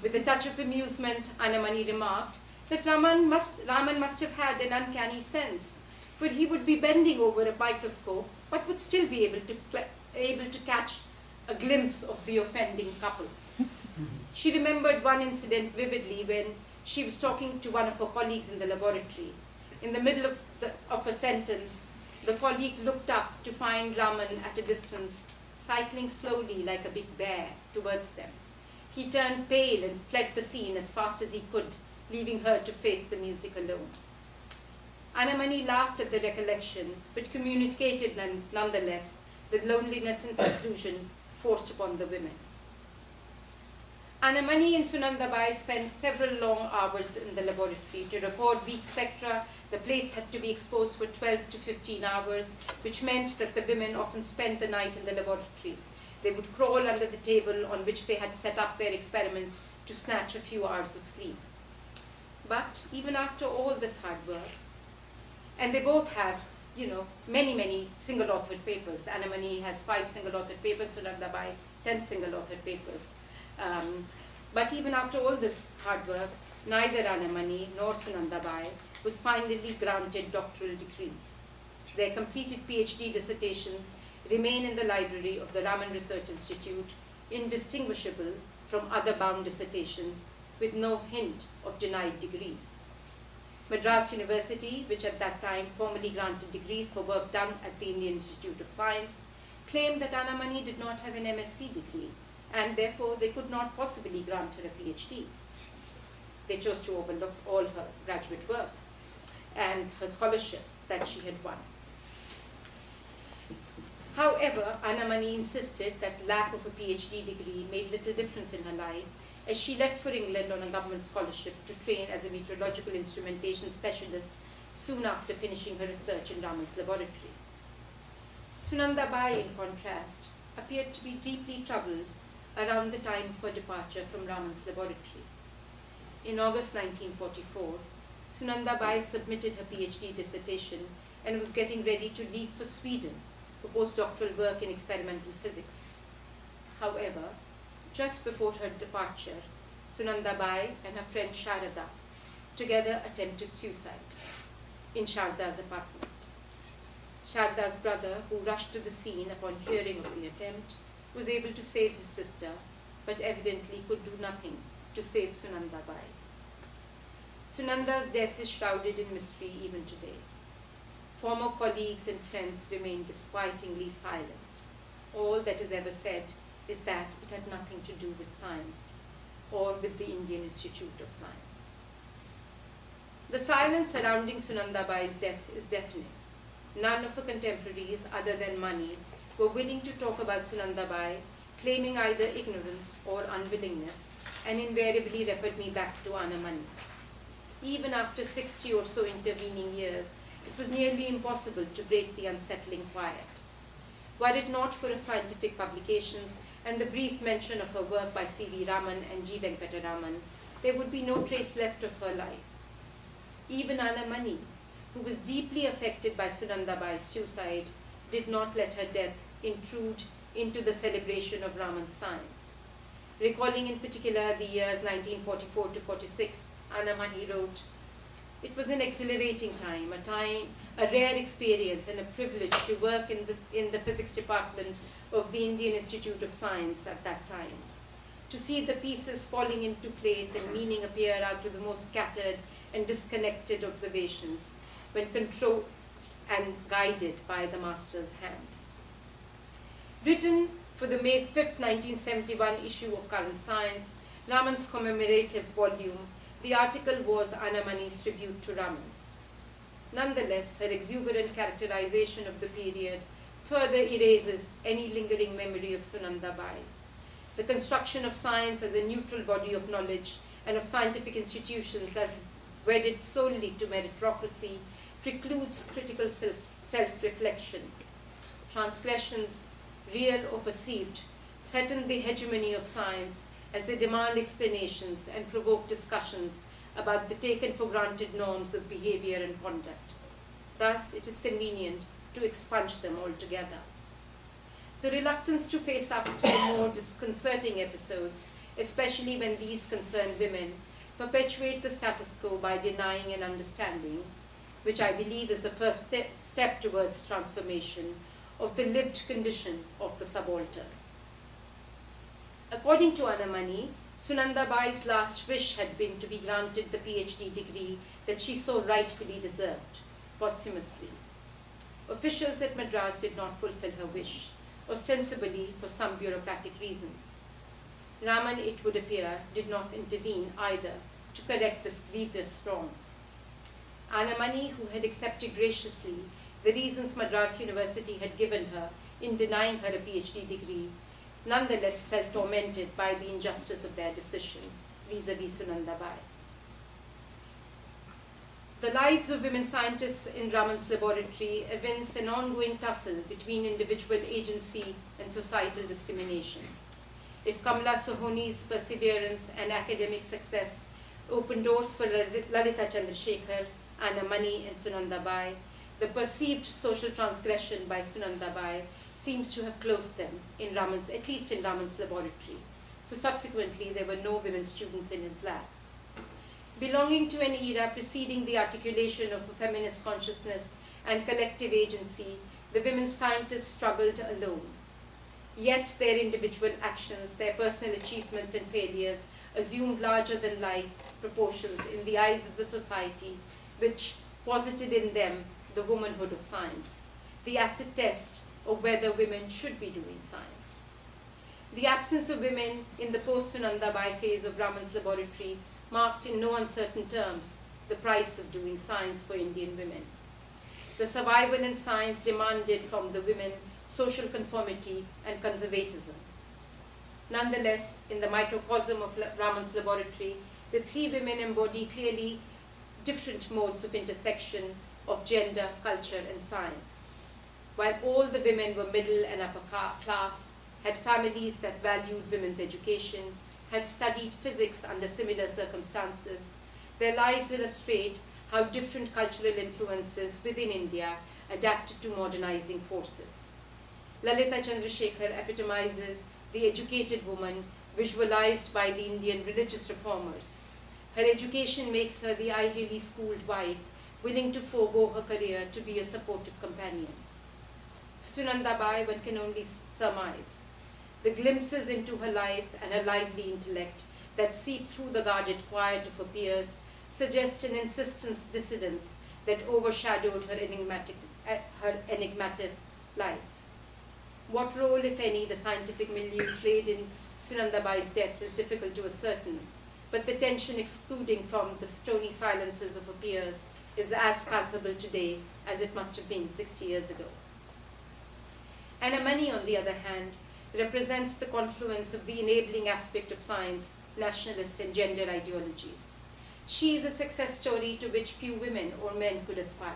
With a touch of amusement, Anamani remarked that Raman must have had an uncanny sense, for he would be bending over a microscope but would still be able to catch a glimpse of the offending couple. She remembered one incident vividly when she was talking to one of her colleagues in the laboratory. In the middle of a sentence, the colleague looked up to find Raman at a distance, cycling slowly like a big bear towards them. He turned pale and fled the scene as fast as he could, leaving her to face the music alone. Anamani laughed at the recollection, but communicated nonetheless the loneliness and seclusion forced upon the women. Anamani and Sunanda Bai spent several long hours in the laboratory. To record weak spectra, the plates had to be exposed for 12 to 15 hours, which meant that the women often spent the night in the laboratory. They would crawl under the table on which they had set up their experiments to snatch a few hours of sleep. But even after all this hard work, and they both have, many single-authored papers. Anamani has 5 single-authored papers, Sunanda Bai 10 single-authored papers. But even after all this hard work, neither Anamani nor Sunanda Bai was finally granted doctoral degrees. Their completed PhD dissertations remain in the library of the Raman Research Institute, indistinguishable from other bound dissertations, with no hint of denied degrees. Madras University, which at that time formally granted degrees for work done at the Indian Institute of Science, claimed that Anna Mani did not have an MSc degree, and therefore they could not possibly grant her a PhD. They chose to overlook all her graduate work and her scholarship that she had won. However, Anna Mani insisted that lack of a PhD degree made little difference in her life, as she left for England on a government scholarship to train as a meteorological instrumentation specialist soon after finishing her research in Raman's laboratory. Sunanda Bai, in contrast, appeared to be deeply troubled around the time of her departure from Raman's laboratory. In August 1944, Sunanda Bai submitted her PhD dissertation and was getting ready to leave for Sweden for postdoctoral work in experimental physics. However, just before her departure, Sunanda Bai and her friend Sharada together attempted suicide in Sharada's apartment. Sharada's brother, who rushed to the scene upon hearing of the attempt, was able to save his sister, but evidently could do nothing to save Sunanda Bai. Sunanda's death is shrouded in mystery even today. Former colleagues and friends remain disquietingly silent. All that is ever said is that it had nothing to do with science or with the Indian Institute of Science. The silence surrounding Sunanda Bai's death is deafening. None of her contemporaries, other than Mani, were willing to talk about Sunanda Bai, claiming either ignorance or unwillingness, and invariably referred me back to Anna Mani. Even after 60 or so intervening years, it was nearly impossible to break the unsettling quiet. Were it not for her scientific publications and the brief mention of her work by C.V. Raman and G. Venkataraman, there would be no trace left of her life. Even Anna Mani, who was deeply affected by Sunanda Bai's suicide, did not let her death intrude into the celebration of Raman's science. Recalling in particular the years 1944 to 46, Anna Mani wrote, "It was an exhilarating time, a rare experience and a privilege to work in the physics department of the Indian Institute of Science at that time. To see the pieces falling into place and meaning appear out of the most scattered and disconnected observations, when controlled and guided by the master's hand." Written for the May 5, 1971 issue of Current Science, Raman's commemorative volume, the article was Anna Mani's tribute to Raman. Nonetheless, her exuberant characterization of the period further erases any lingering memory of Sunanda Bai. The construction of science as a neutral body of knowledge and of scientific institutions as wedded solely to meritocracy precludes critical self-reflection. Transgressions, real or perceived, threaten the hegemony of science as they demand explanations and provoke discussions about the taken for granted norms of behavior and conduct. Thus, it is convenient to expunge them altogether. The reluctance to face up to the more disconcerting episodes, especially when these concern women, perpetuate the status quo by denying an understanding, which I believe is the first step towards transformation, of the lived condition of the subaltern. According to Anna Mani, Sunanda Bai's last wish had been to be granted the PhD degree that she so rightfully deserved, posthumously. Officials at Madras did not fulfill her wish, ostensibly for some bureaucratic reasons. Raman, it would appear, did not intervene either to correct this grievous wrong. Anna Mani, who had accepted graciously the reasons Madras University had given her in denying her a PhD degree, nonetheless felt tormented by the injustice of their decision vis-à-vis Sunanda Bai. The lives of women scientists in Raman's laboratory evince an ongoing tussle between individual agency and societal discrimination. If Kamala Sohoni's perseverance and academic success opened doors for Lalitha Chandrasekhar, Anna Mani and Sunanda Bai, the perceived social transgression by Sunanda Bai seems to have closed them, at least in Raman's laboratory, for subsequently there were no women students in his lab. Belonging to an era preceding the articulation of a feminist consciousness and collective agency, the women scientists struggled alone. Yet their individual actions, their personal achievements and failures assumed larger-than-life proportions in the eyes of the society, which posited in them the womanhood of science. The acid test or whether women should be doing science. The absence of women in the post-Sunanda Bai phase of Raman's laboratory marked in no uncertain terms the price of doing science for Indian women. The survival in science demanded from the women social conformity and conservatism. Nonetheless, in the microcosm of Raman's laboratory, the three women embody clearly different modes of intersection of gender, culture, and science. While all the women were middle and upper class, had families that valued women's education, had studied physics under similar circumstances, their lives illustrate how different cultural influences within India adapted to modernizing forces. Lalitha Chandrasekhar epitomizes the educated woman visualized by the Indian religious reformers. Her education makes her the ideally schooled wife, willing to forego her career to be a supportive companion. Sunanda Bai, one can only surmise. The glimpses into her life and her lively intellect that seep through the guarded quiet of her peers suggest an insistence dissidence that overshadowed her enigmatic life. What role, if any, the scientific milieu played in Sunanda Bai's death is difficult to ascertain, but the tension excluding from the stony silences of her peers is as palpable today as it must have been 60 years ago. Anna Mani, on the other hand, represents the confluence of the enabling aspect of science, nationalist and gender ideologies. She is a success story to which few women or men could aspire.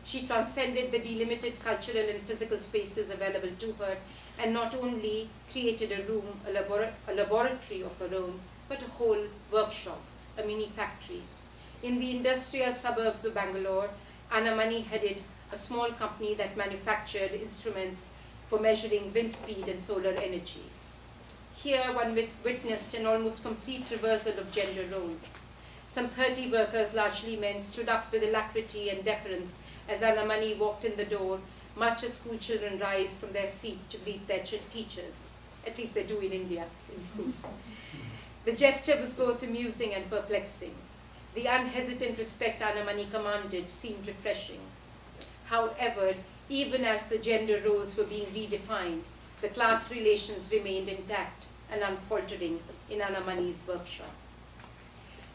She transcended the delimited cultural and physical spaces available to her and not only created a room, a laboratory of her own, but a whole workshop, a mini factory. In the industrial suburbs of Bangalore, Anna Mani headed a small company that manufactured instruments for measuring wind speed and solar energy. Here one witnessed an almost complete reversal of gender roles. Some 30 workers, largely men, stood up with alacrity and deference as Anna Mani walked in the door, much as school children rise from their seat to greet their teachers. At least they do in India, in schools. The gesture was both amusing and perplexing. The unhesitant respect Anna Mani commanded seemed refreshing. However, even as the gender roles were being redefined, the class relations remained intact and unfaltering in Anna Mani's workshop.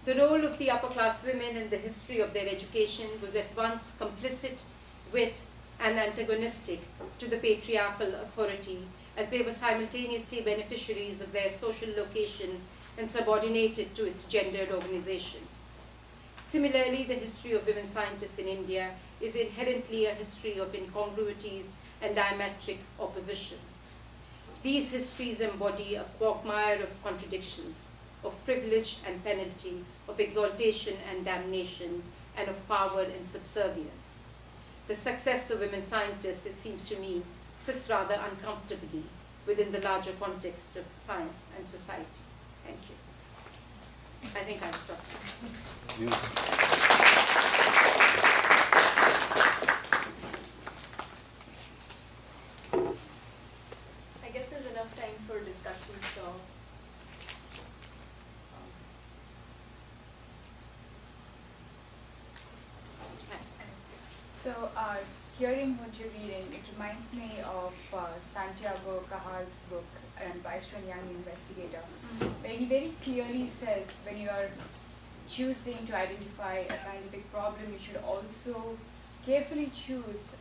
The role of the upper class women in the history of their education was at once complicit with and antagonistic to the patriarchal authority, as they were simultaneously beneficiaries of their social location and subordinated to its gendered organization. Similarly, the history of women scientists in India is inherently a history of incongruities and diametric opposition. These histories embody a quagmire of contradictions, of privilege and penalty, of exaltation and damnation, and of power and subservience. The success of women scientists, it seems to me, sits rather uncomfortably within the larger context of science and society. Thank you. I think I'll stop. I guess there's enough time for discussion, so. So, hearing what you're reading, it reminds me of Santiago Cajal's book, An Unbiased and Young Investigator, where he very clearly says when you are choosing to identify a scientific problem, you should also carefully choose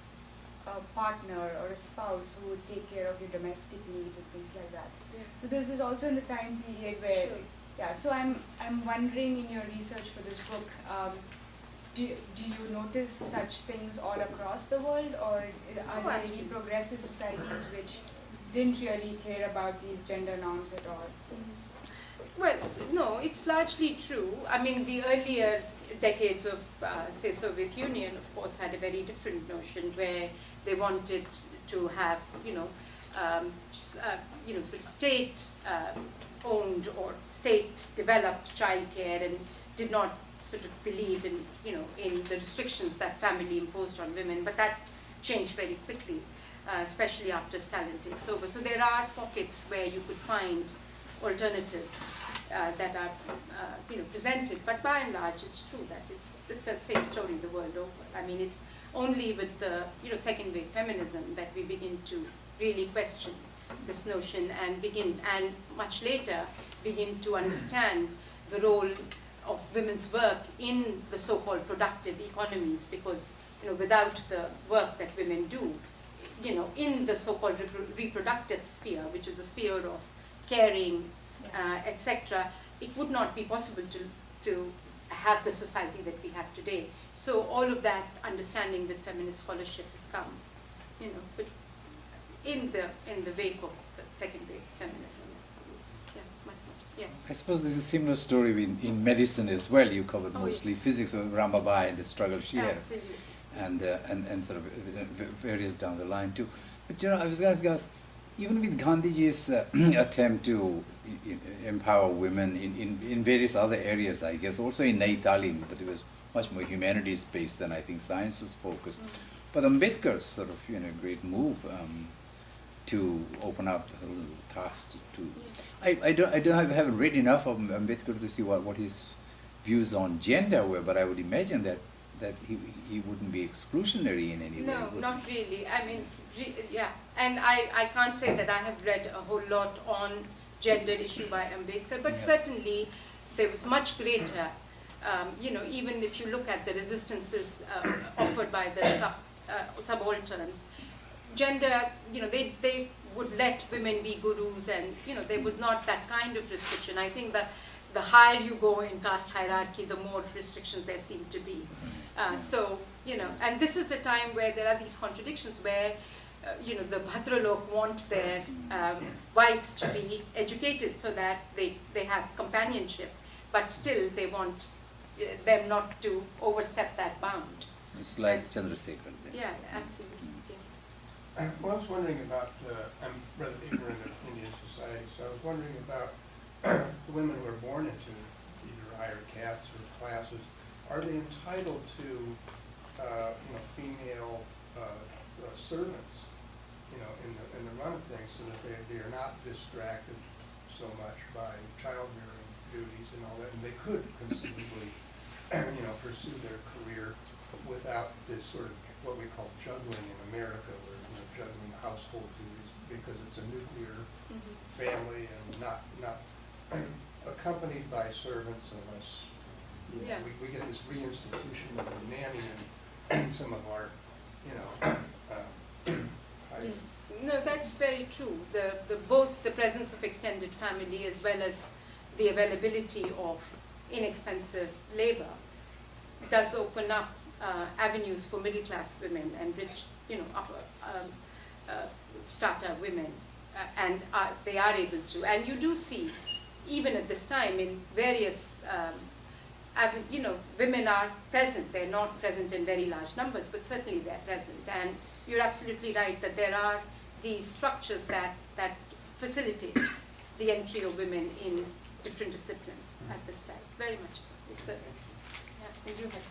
a partner or a spouse who would take care of your domestic needs and things like that. Yeah. So this is also in the time period where, Sure. yeah. So I'm wondering, in your research for this book, do you notice such things all across the world, or are there any absolutely. progressive societies which didn't really care about these gender norms at all? Well, no, it's largely true. I mean, the earlier decades of, say, Soviet Union, of course, had a very different notion where they wanted to have, sort of state-owned or state-developed childcare, and did not sort of believe in, in the restrictions that family imposed on women. But that changed very quickly, especially after Stalin takes over. So there are pockets where you could find alternatives that are presented, but by and large it's true that it's the same story the world over. I mean, it's only with the second wave feminism that we begin to really question this notion and much later begin to understand the role of women's work in the so-called productive economies, because without the work that women do in the so-called reproductive sphere, which is the sphere of caring, etc., it would not be possible to have the society that we have today. So all of that understanding with feminist scholarship has come, so in the wake of the second wave feminism. So, yes. I suppose there's a similar story in medicine as well. You covered mostly physics of Raman and Bai and the struggle she had, and sort of various down the line too. But I was going to ask, even with Gandhiji's attempt to empower women in various other areas, I guess, also in Naitalim, but it was much more humanities based than I think sciences focused. But Ambedkar's sort of great move to open up the whole caste to. I haven't read enough of Ambedkar to see what his views on gender were, but I would imagine that he wouldn't be exclusionary in any way. No, not really. I mean, and I can't say that I have read a whole lot on gender issue by Ambedkar, but certainly there was much greater, even if you look at the resistances offered by the subalterns, gender, they would let women be gurus, and there was not that kind of restriction. I think that the higher you go in caste hierarchy, the more restrictions there seem to be. So, and this is the time where there are these contradictions where, the Bhadralok want their wives to be educated so that they have companionship, but still they want them not to overstep that bound. It's like Chandrasekhar. Yeah, absolutely. Well, I was wondering about, I'm rather ignorant of Indian society, so I was wondering about the women who are born into either higher castes or classes. Are they entitled to, female servants, in the run of things, so that they are not distracted so much by childbearing duties and all that, and they could conceivably, pursue their career without this sort of what we call juggling in America, where juggling household duties because it's a nuclear family and not accompanied by servants, unless we get this reinstitution of the nanny in some of our No, that's very true. Both the presence of extended family as well as the availability of inexpensive labor does open up avenues for middle class women and rich, upper strata women, and they are able to. And you do see, even at this time, in various, women are present. They're not present in very large numbers, but certainly they're present. And you're absolutely right that there are these structures that facilitate the entry of women in different disciplines at this time. Very much so. It's a, and you had.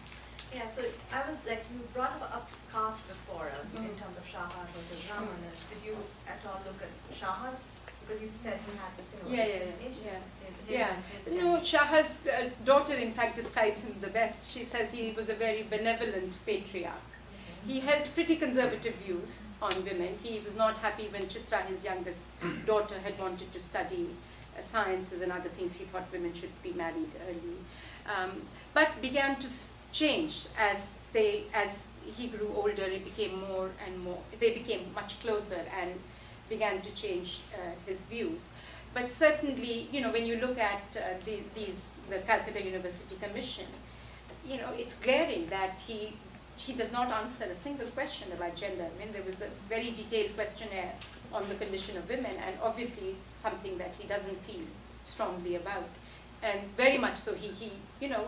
Yeah, so I was like, you brought up caste before in terms of Saha versus Raman. Did you at all look at Saha's? Because you said he had the similar No, Saha's daughter, in fact, describes him the best. She says he was a very benevolent patriarch. He held pretty conservative views on women. He was not happy when Chitra, his youngest daughter, had wanted to study sciences and other things. He thought women should be married early. But began to change as he grew older. It became more and more. They became much closer and began to change his views. But certainly, when you look at the Calcutta University Commission, it's glaring that he does not answer a single question about gender. I mean, there was a very detailed questionnaire on the condition of women, and obviously it's something that he doesn't feel strongly about. And very much so, he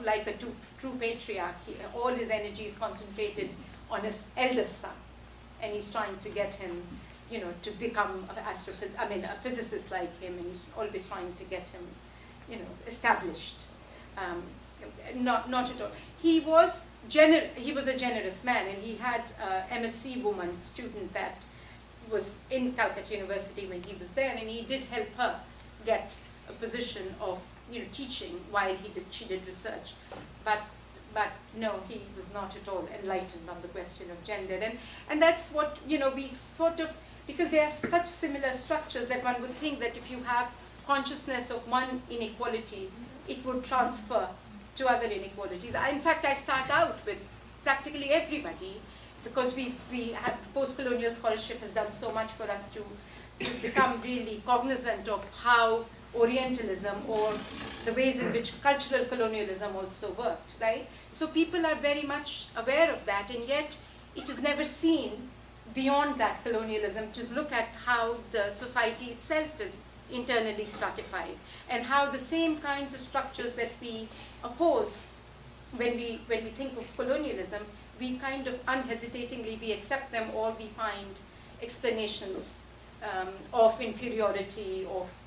like a true patriarch, all his energy is concentrated on his eldest son, and he's trying to get him, to become a physicist like him, and he's always trying to get him, established. Not at all. He was a generous man, and he had a MSc woman student that was in Calcutta University when he was there, and he did help her get a position of teaching while she did research. But But no, he was not at all enlightened on the question of gender. And that's what, we sort of, because they are such similar structures that one would think that if you have consciousness of one inequality, it would transfer to other inequalities. In fact, I start out with practically everybody, because we have, post-colonial scholarship has done so much for us to become really cognizant of how Orientalism or the ways in which cultural colonialism also worked, right? So people are very much aware of that, and yet it is never seen beyond that colonialism to look at how the society itself is internally stratified, and how the same kinds of structures that we oppose when we think of colonialism, we kind of unhesitatingly we accept them, or we find explanations of inferiority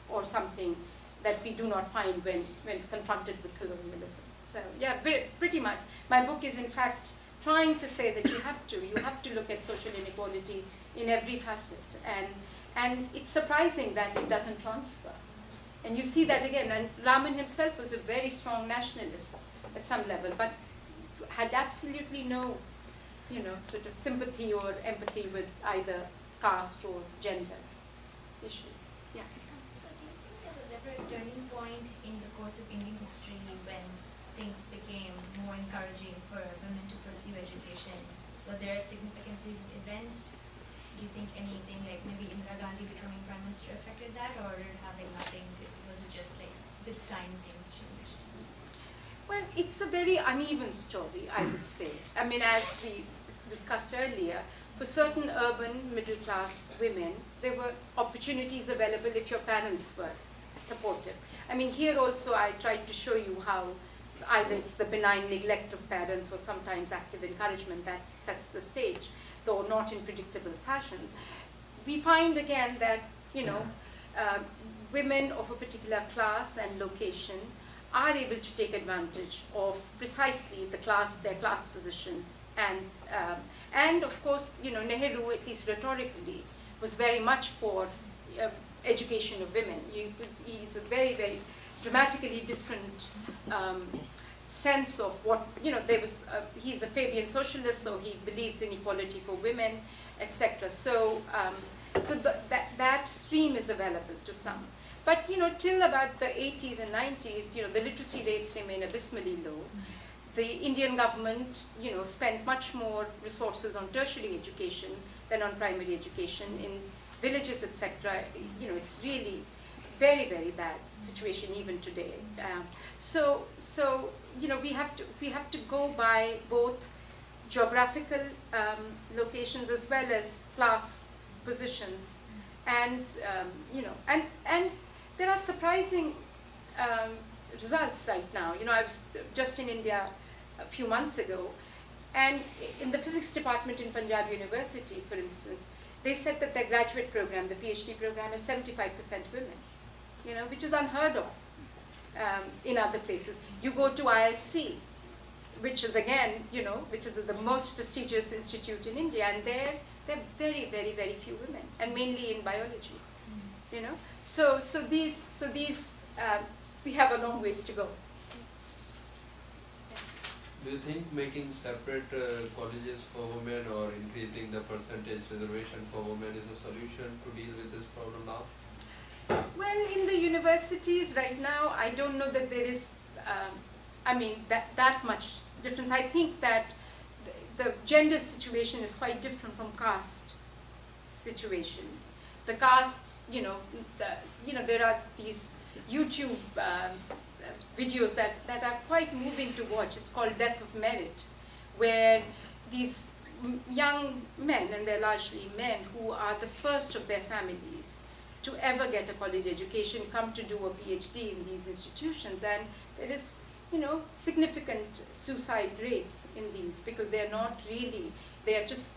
or something that we do not find when confronted with colonialism. So yeah, pretty much. My book is in fact trying to say that you have to look at social inequality in every facet, and it's surprising that it doesn't transfer. And you see that again, and Raman himself was a very strong nationalist at some level, but had absolutely no, sort of sympathy or empathy with either caste or gender issues. Yeah. So do you think there was ever a turning point in the course of Indian history when things became more encouraging for women to pursue education? Was there a significant series of events? Do you think anything like maybe Indira Gandhi becoming Prime Minister affected that, or having nothing? Was it just like with time things changed? Well, it's a very uneven story, I would say. I mean, as we discussed earlier, for certain urban middle-class women, there were opportunities available if your parents were supportive. I mean, here also I tried to show you how either it's the benign neglect of parents or sometimes active encouragement that sets the stage, though not in predictable fashion. We find again that, women of a particular class and location are able to take advantage of precisely their class position, and of course, Nehru, at least rhetorically, was very much for education of women. He's a very, very dramatically different sense of what, he's a Fabian socialist, so he believes in equality for women, etc. So, that stream is available to some. But, till about the 80s and 90s, the literacy rates remain abysmally low. The Indian government, spent much more resources on tertiary education than on primary education. In villages, etc., it's really very, very bad situation even today. So we have to go by both geographical locations as well as class positions, and and there are surprising results right now. I was just in India a few months ago, and in the physics department in Punjab University, for instance, they said that their graduate program, the PhD program, is 75% women, which is unheard of in other places. You go to ISC, which is again, which is the most prestigious institute in India, and there are very, very, very few women, and mainly in biology. So these we have a long ways to go. Do you think making separate colleges for women or increasing the percentage reservation for women is a solution to deal with this problem now? Well, in the universities right now, I don't know that there is, that much difference. I think that the gender situation is quite different from caste situation. The caste, there are these YouTube videos that are quite moving to watch. It's called Death of Merit, where these young men, and they're largely men, who are the first of their families to ever get a college education, come to do a PhD in these institutions, and there is, significant suicide rates in these, because they're not really, there's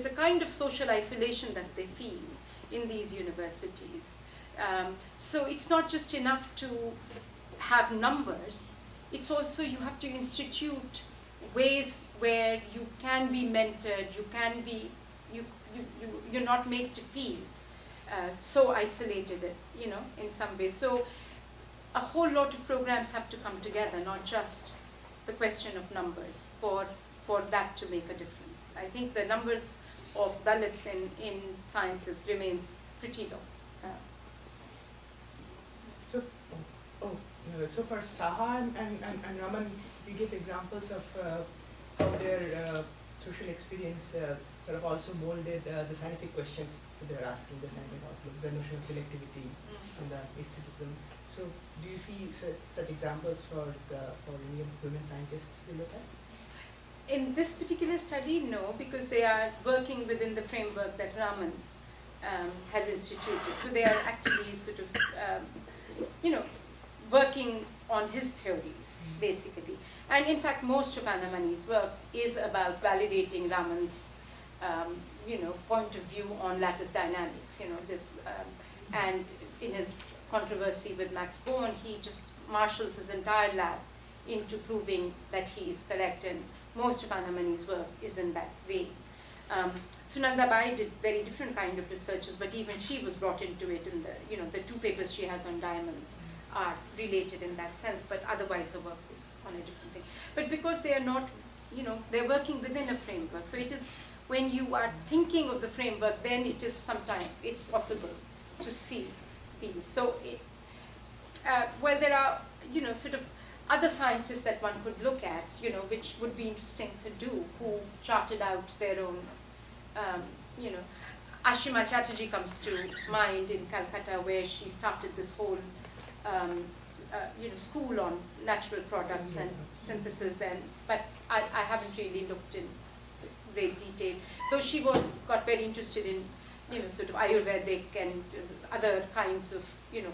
a kind of social isolation that they feel in these universities. So it's not just enough to have numbers, it's also you have to institute ways where you can be mentored, you're not made to feel so isolated, in some ways. So a whole lot of programs have to come together, not just the question of numbers for that to make a difference. I think the numbers of Dalits in sciences remains pretty low. So for Saha and Raman, you give examples of how their social experience sort of also molded the scientific questions that they're asking, the scientific outlook, the notion of selectivity and the aestheticism. So do you see such examples for any of the women scientists you look at? In this particular study, no, because they are working within the framework that Raman has instituted. So they are actually sort of, working on his theories, basically. And in fact, most of Anna Mani's work is about validating Raman's, point of view on lattice dynamics. And in his controversy with Max Born, he just marshals his entire lab into proving that he is correct, and most of Anna Mani's work is in that way. Sunanda Bai did very different kind of researches, but even she was brought into it in the 2 papers she has on diamonds are related in that sense, but otherwise her work is on a different thing. But because they are not, they're working within a framework, so it is, when you are thinking of the framework, then it is sometimes, it's possible to see these. So, there are, sort of other scientists that one could look at, which would be interesting to do, who charted out their own, Ashima Chatterjee comes to mind in Calcutta, where she started this whole, school on natural products and synthesis, but I haven't really looked in great detail, though she got very interested in, sort of Ayurvedic and other kinds of,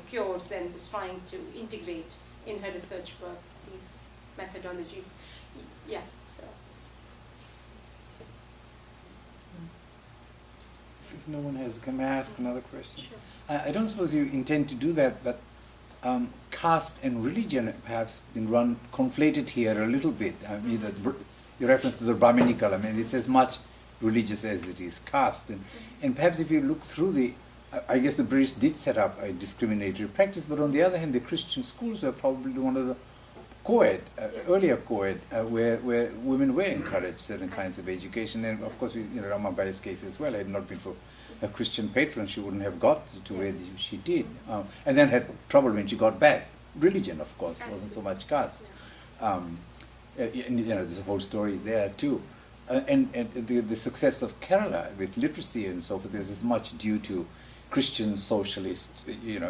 cures, and was trying to integrate in her research work these methodologies. Yeah, so. If no one has, can I ask another question? Sure. I don't suppose you intend to do that, but caste and religion have perhaps been conflated here a little bit. I mean, your reference to the Brahminical, it's as much religious as it is caste. And perhaps if you look through I guess the British did set up a discriminatory practice, but on the other hand, the Christian schools were probably one of the earlier co-ed, where women were encouraged certain kinds of education. And of course, in Raman Bai's case as well, had it not been for a Christian patron, she wouldn't have got to where she did. And then had trouble when she got back. Religion, of course, wasn't so much caste. There's a whole story there too. And the success of Kerala with literacy and so forth is as much due to Christian socialist,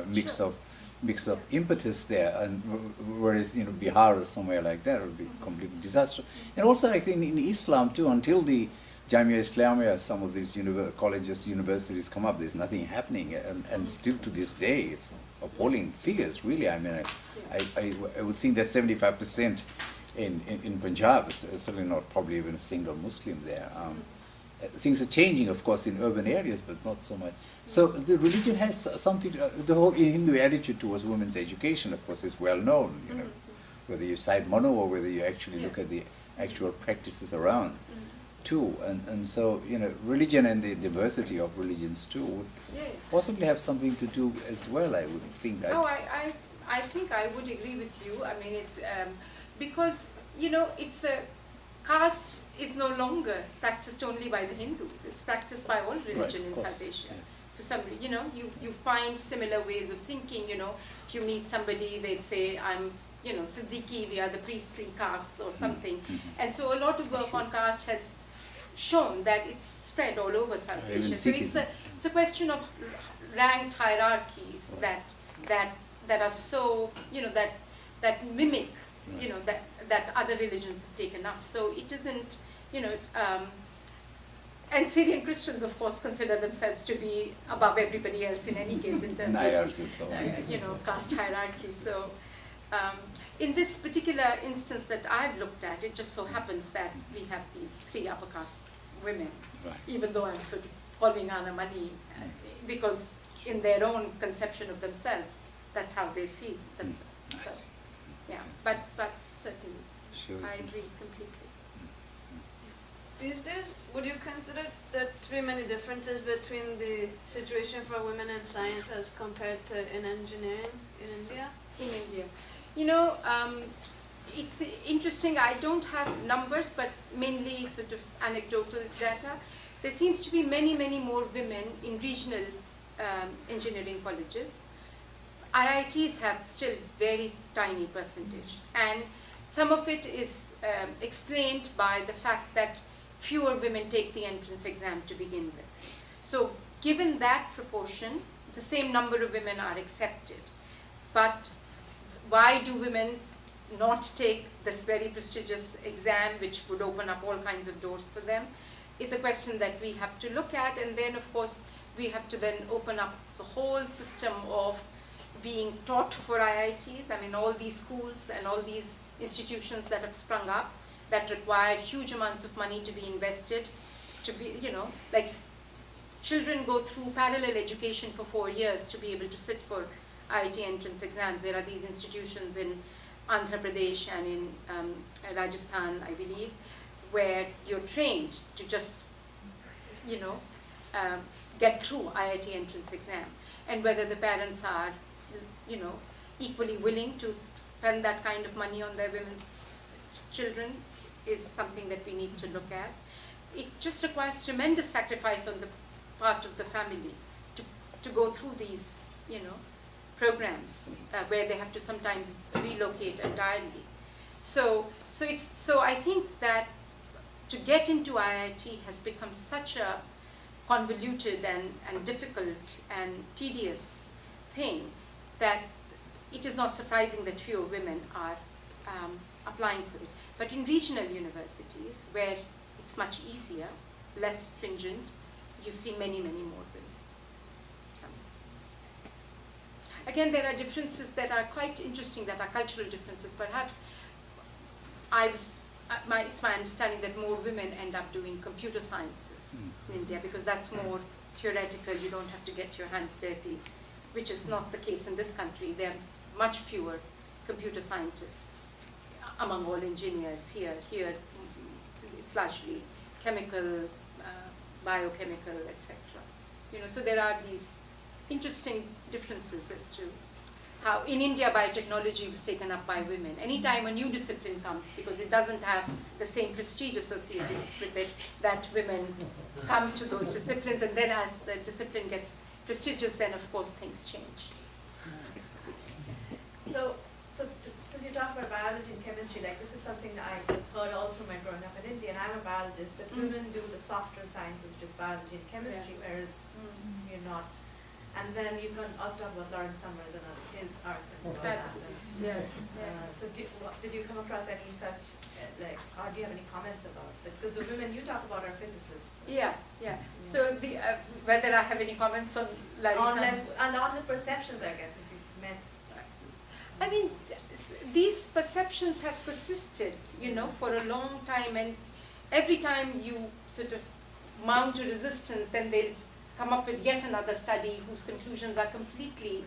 mix of impetus there, and whereas Bihar or somewhere like that would be completely disastrous. And also, I think in Islam too, until the Jamia Islamia, some of these colleges, universities come up, there's nothing happening, and still to this day, it's appalling figures. Really, I would think that 75% in Punjab is certainly not probably even a single Muslim there. Things are changing, of course, in urban areas, but not so much. So the religion has something. The whole Hindu attitude towards women's education, of course, is well known. Whether you cite Manu or whether you actually look at the actual practices around, too. And so religion and the diversity of religions too would possibly have something to do as well. I would think. I think I would agree with you. I mean, it's because it's a caste is no longer practiced only by the Hindus. It's practiced by all religion in South Asia. Yes. For some, you find similar ways of thinking. If you meet somebody, they'd say, "I'm, Siddiqui, we are the priestly caste or something." And so a lot of work on caste has shown that it's spread all over South Asia. So it's a question of ranked hierarchies that are so that mimic that other religions have taken up. So it isn't and Syrian Christians, of course, consider themselves to be above everybody else in any case in terms of caste hierarchy. So in this particular instance that I've looked at, it just so happens that we have these 3 upper caste women, even though I'm sort of calling Anna Mani, because in their own conception of themselves, that's how they see themselves. So, yeah, but certainly, I agree completely. These days, would you consider that to be many differences between the situation for women in science as compared to in engineering in India? In India. it's interesting. I don't have numbers, but mainly sort of anecdotal data. There seems to be many, many more women in regional engineering colleges. IITs have still very tiny percentage, and some of it is explained by the fact that fewer women take the entrance exam to begin with. So given that proportion, the same number of women are accepted. But why do women not take this very prestigious exam, which would open up all kinds of doors for them, is a question that we have to look at. And then, of course, we have to then open up the whole system of being taught for IITs. I mean, all these schools and all these institutions that have sprung up that require huge amounts of money to be invested, to be, like children go through parallel education for 4 years to be able to sit for IIT entrance exams. There are these institutions in Andhra Pradesh and in Rajasthan, I believe, where you're trained to just, get through IIT entrance exam. And whether the parents are, equally willing to spend that kind of money on their women's children is something that we need to look at. It just requires tremendous sacrifice on the part of the family to go through these, programs where they have to sometimes relocate entirely. So I think that to get into IIT has become such a convoluted and difficult and tedious thing that it is not surprising that fewer women are applying for it. But in regional universities, where it's much easier, less stringent, you see many, many more women. Again, there are differences that are quite interesting, that are cultural differences. Perhaps it's my understanding that more women end up doing computer sciences in India, because that's more theoretical. You don't have to get your hands dirty, which is not the case in this country. There are much fewer computer scientists among all engineers here. Here, it's largely chemical, biochemical, etc. So there are these interesting differences as to how in India biotechnology was taken up by women. Anytime a new discipline comes, because it doesn't have the same prestige associated with it, that women come to those disciplines, and then as the discipline gets prestigious, then of course things change. So since you talk about biology and chemistry, like this is something that I heard all through my growing up in India, and I'm a biologist, that women do the softer sciences, which is biology and chemistry, whereas you're not. And then you can also talk about Lawrence Summers and his arguments about that. So did you come across any such, or do you have any comments about it? Because the women you talk about are physicists. Yeah. So whether I have any comments on Larry and on the perceptions, I guess, as you meant. I mean, these perceptions have persisted, for a long time, and every time you sort of mount a resistance, then they'll come up with yet another study whose conclusions are completely,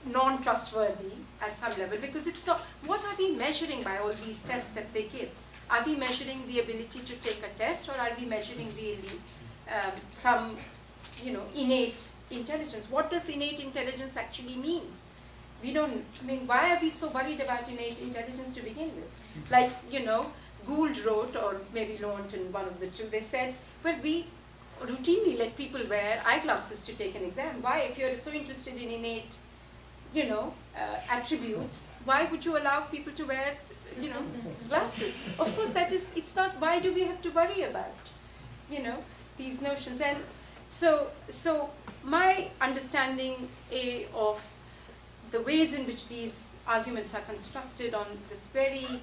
non-trustworthy at some level, because it's not, what are we measuring by all these tests that they give? Are we measuring the ability to take a test, or are we measuring really some, innate intelligence? What does innate intelligence actually mean? Why are we so worried about innate intelligence to begin with? Like, Gould wrote, or maybe Lawrence, one of the two, they said, well, we routinely let people wear eyeglasses to take an exam. Why? If you're so interested in innate, attributes, why would you allow people to wear, glasses? Of course, it's not, why do we have to worry about, these notions? And so my understanding of the ways in which these arguments are constructed on this very,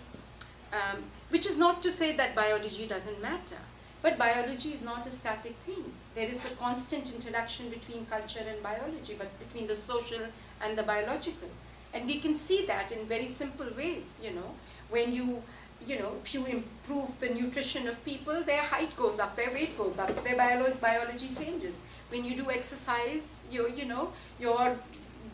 which is not to say that biology doesn't matter, but biology is not a static thing. There is a constant interaction between culture and biology, but between the social and the biological. And we can see that in very simple ways, when if you improve the nutrition of people, their height goes up, their weight goes up, their biology changes. When you do exercise, your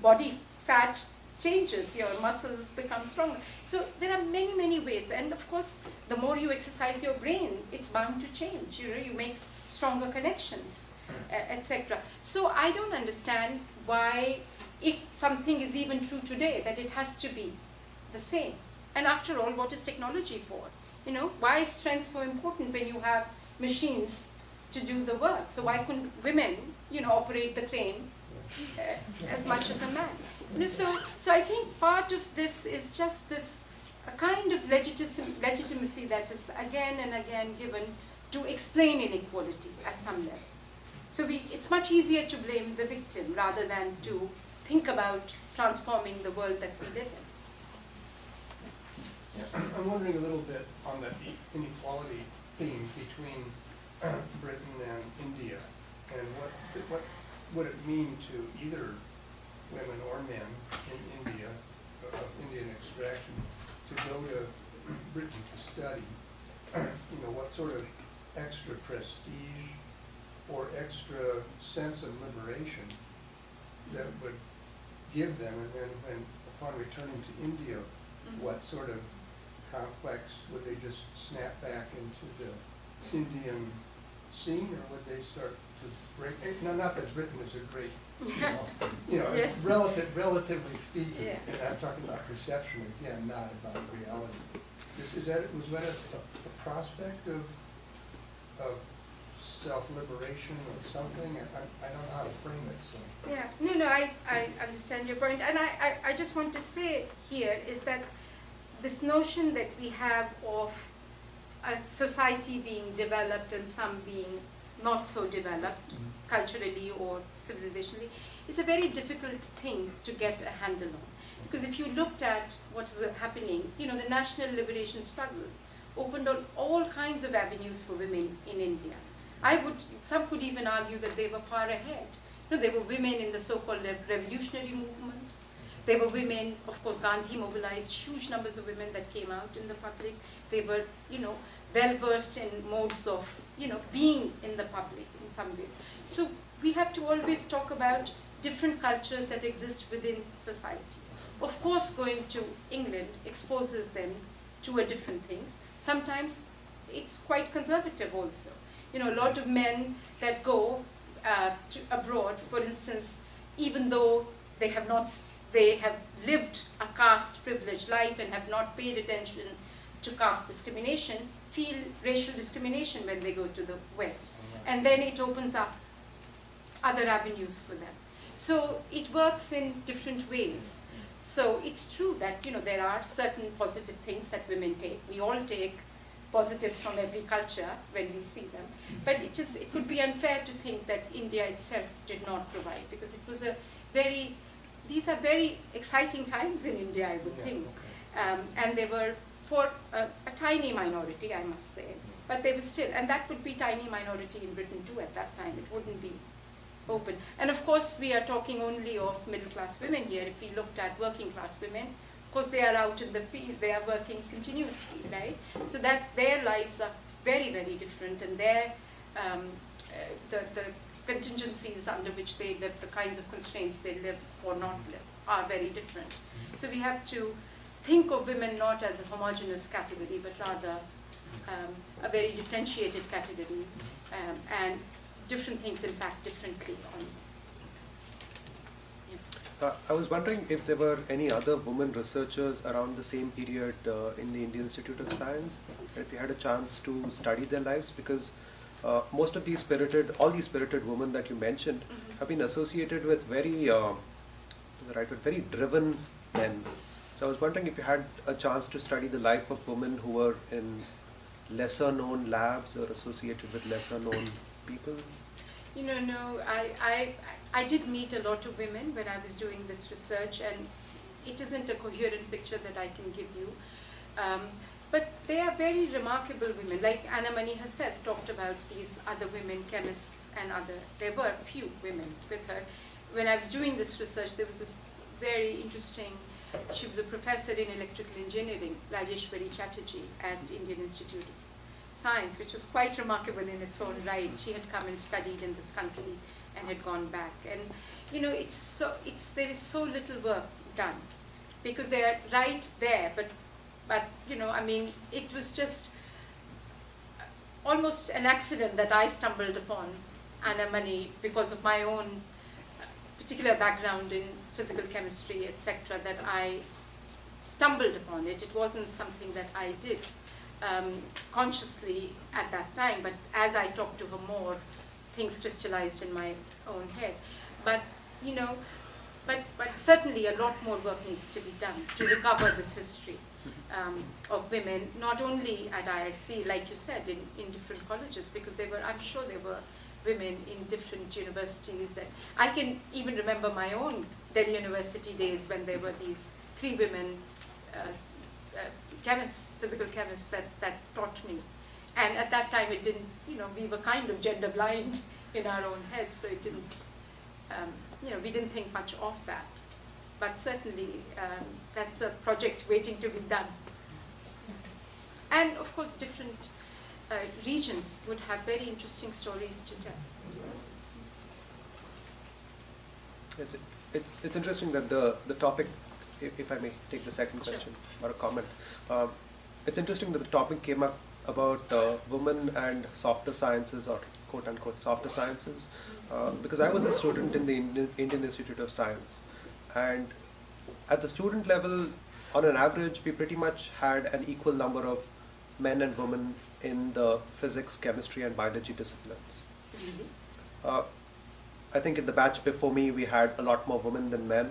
body fat changes, your muscles become stronger. So there are many, many ways. And of course, the more you exercise your brain, it's bound to change. You make stronger connections, etc. So I don't understand why if something is even true today, that it has to be the same. And after all, what is technology for? Why is strength so important when you have machines to do the work? So why couldn't women, operate the crane as much as a man? So I think part of this is just this a kind of legitimacy that is again and again given to explain inequality at some level. So it's much easier to blame the victim rather than to think about transforming the world that we live in. Yeah, I'm wondering a little bit on the inequality theme between Britain and India, and what would it mean to either women or men in India, of Indian extraction, to go to Britain to study? What sort of extra prestige or extra sense of liberation that would give them, and then upon returning to India, what sort of complex would they just snap back into the Indian scene, or would they start to break? No, not that Britain is a great, Yes. relatively speaking, Yeah. and I'm talking about perception again, not about reality. Was that a prospect of self-liberation or something? I don't know how to frame it. So. Yeah, no, I understand your point. And I just want to say here is that this notion that we have of a society being developed and some being not so developed culturally or civilizationally is a very difficult thing to get a handle on. Because if you looked at what is happening, the national liberation struggle opened on all kinds of avenues for women in India. Some could even argue that they were far ahead. There were women in the so-called revolutionary movements. There were women, of course, Gandhi mobilized huge numbers of women that came out in the public. They were, well-versed in modes of, being in the public in some ways. So we have to always talk about different cultures that exist within society. Of course, going to England exposes them to a different things. Have it's quite conservative also. You know, a lot of men that go to abroad, for instance, even though they have lived a caste privileged life and have not paid attention to caste discrimination, feel racial discrimination when they go to the West. And then it opens up other avenues for them. So it works in different ways. So it's true that, you know, there are certain positive things that women take. We all take positives from every culture when we see them. But it would be unfair to think that India itself did not provide, because it was these are very exciting times in India, I would think. And they were for a tiny minority, I must say. But they were still, and that would be tiny minority in Britain too at that time. It wouldn't be open. And of course, we are talking only of middle-class women here. If we looked at working-class women, of course, they are out in the field. They are working continuously, right? So that their lives are very, very different, and their the contingencies under which they live, the kinds of constraints they live or not live, are very different. So we have to think of women not as a homogeneous category, but rather a very differentiated category, and different things impact differently on. Yeah. I was wondering if there were any other women researchers around the same period in the Indian Institute of Science, if you had a chance to study their lives, because most of these all these spirited women that you mentioned have been associated with very driven men. So I was wondering if you had a chance to study the life of women who were in lesser known labs or associated with lesser known people. You know, no, I did meet a lot of women when I was doing this research, and it isn't a coherent picture that I can give you. But they are very remarkable women. Like Anna Mani herself talked about these other women, chemists and other. There were a few women with her. When I was doing this research, there was this very interesting, she was a professor in electrical engineering, Rajeshwari Chatterjee, at Indian Institute of Science, which was quite remarkable in its own right. She had come and studied in this country and had gone back. And you know, there is so little work done, because they are right there, but you know, I mean, it was just almost an accident that I stumbled upon Anna Mani because of my own particular background in physical chemistry, etc., that I stumbled upon it. It wasn't something that I did consciously at that time, but as I talked to her more, things crystallized in my own head. But, you know, but certainly a lot more work needs to be done to recover this history of women, not only at IIC, like you said, in different colleges, because I'm sure there were women in different universities. That I can even remember my own Delhi University days when there were these 3 women chemists, physical chemists that taught me. And at that time it didn't, you know, we were kind of gender blind in our own heads, so it didn't, you know, we didn't think much of that. But certainly that's a project waiting to be done. And of course different regions would have very interesting stories to tell. It's interesting that the topic, if I may take the second question or a comment, it's interesting that the topic came up about women and softer sciences, or quote unquote softer sciences, because I was a student in the Indian Institute of Science, and at the student level, on an average, we pretty much had an equal number of men and women in the physics, chemistry and biology disciplines. Really? I think in the batch before me, we had a lot more women than men.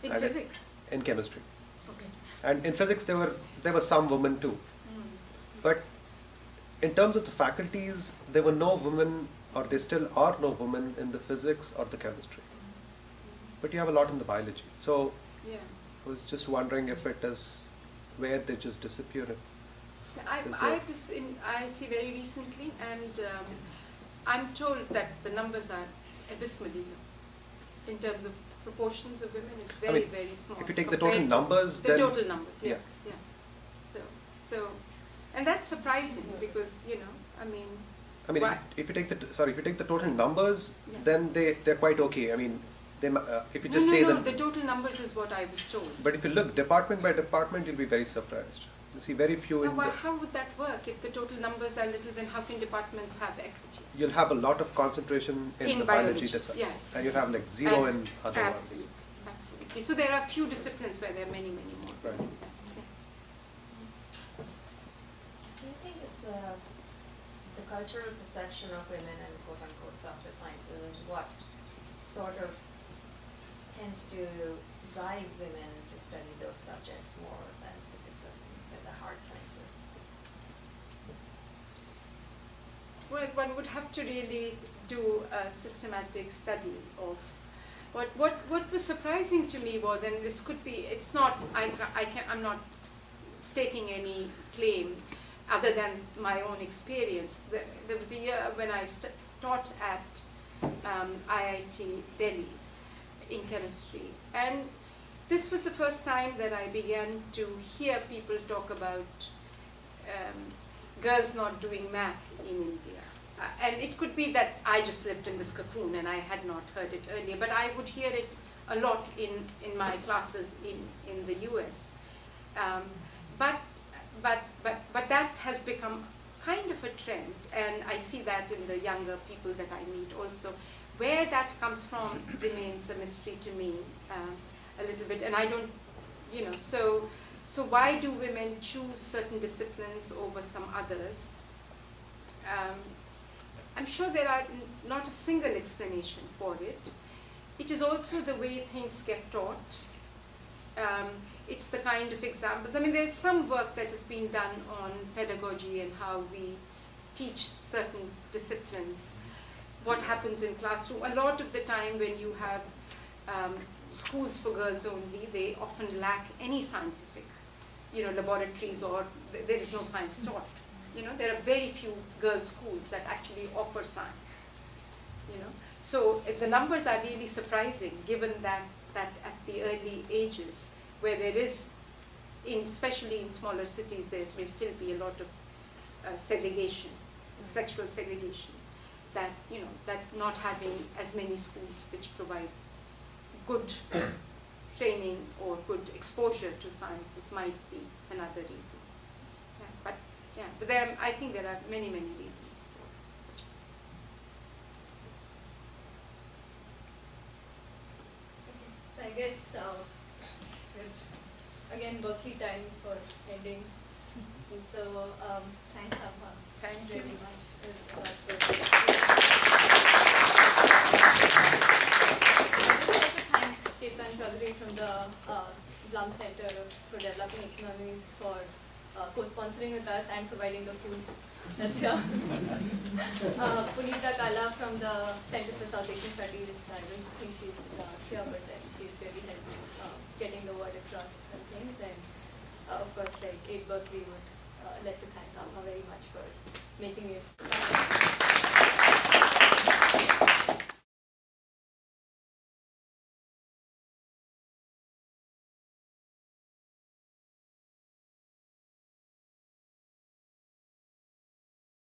In physics? In chemistry. Okay. And in physics, there were some women too. But in terms of the faculties, there were no women, or there still are no women in the physics or the chemistry. But you have a lot in the biology. So Yeah. I was just wondering if it is where they just disappear. I was in IIC very recently, and I'm told that the numbers are abysmally low in terms of proportions of women. Is very, very small. If you take the total numbers, the then total numbers, yeah. So, and that's surprising because, you know, I mean, if you take the total numbers, Yeah. then they're quite okay. I mean, if you just no, say that. the total numbers is what I was told. But if you look department by department, you'll be very surprised. You see very few in. How would that work? If the total numbers are little, then how can departments have equity? You'll have a lot of concentration in the biology discipline, yeah. and you'll have like zero And in other ones. Absolutely. So there are few disciplines where there are many, many more. Right. Do you think it's the cultural perception of women and quote-unquote softer sciences is what sort of tends to drive women to study those subjects more than physics or the hard sciences? Well, one would have to really do a systematic study of what was surprising to me was, and this could be, it's not, I'm not staking any claim other than my own experience. There was a year when I taught at IIT Delhi in chemistry, and this was the first time that I began to hear people talk about girls not doing math in India. And it could be that I just lived in this cocoon and I had not heard it earlier, but I would hear it a lot in my classes in the US. But that has become kind of a trend, and I see that in the younger people that I meet also. Where that comes from remains a mystery to me a little bit, and I don't, you know, so why do women choose certain disciplines over some others? I'm sure there are not a single explanation for it. It is also the way things get taught. It's the kind of examples. I mean, there's some work that has been done on pedagogy and how we teach certain disciplines. What happens in classroom. A lot of the time when you have schools for girls only, they often lack any scientific, you know, laboratories, or there is no science taught. You know, there are very few girls' schools that actually offer science. You know, so the numbers are really surprising, given that at the early ages, where there is, especially in smaller cities, there may still be a lot of segregation, sexual segregation. That, you know, that not having as many schools which provide good training or good exposure to sciences might be another reason. But I think there are many, many reasons for it. guess again Berkeley time for ending. And so thanks Abha. Thank you very much. Thank Chetan Chaudhary from the Blum Center for Developing Economies for co-sponsoring with us and providing the food. That's here. Punita Kala from the Center for South Asian Studies. I don't think she's here, but she's really helped getting the word across and things. And of course, like Aid Berkeley would like to thank Abha very much for making it.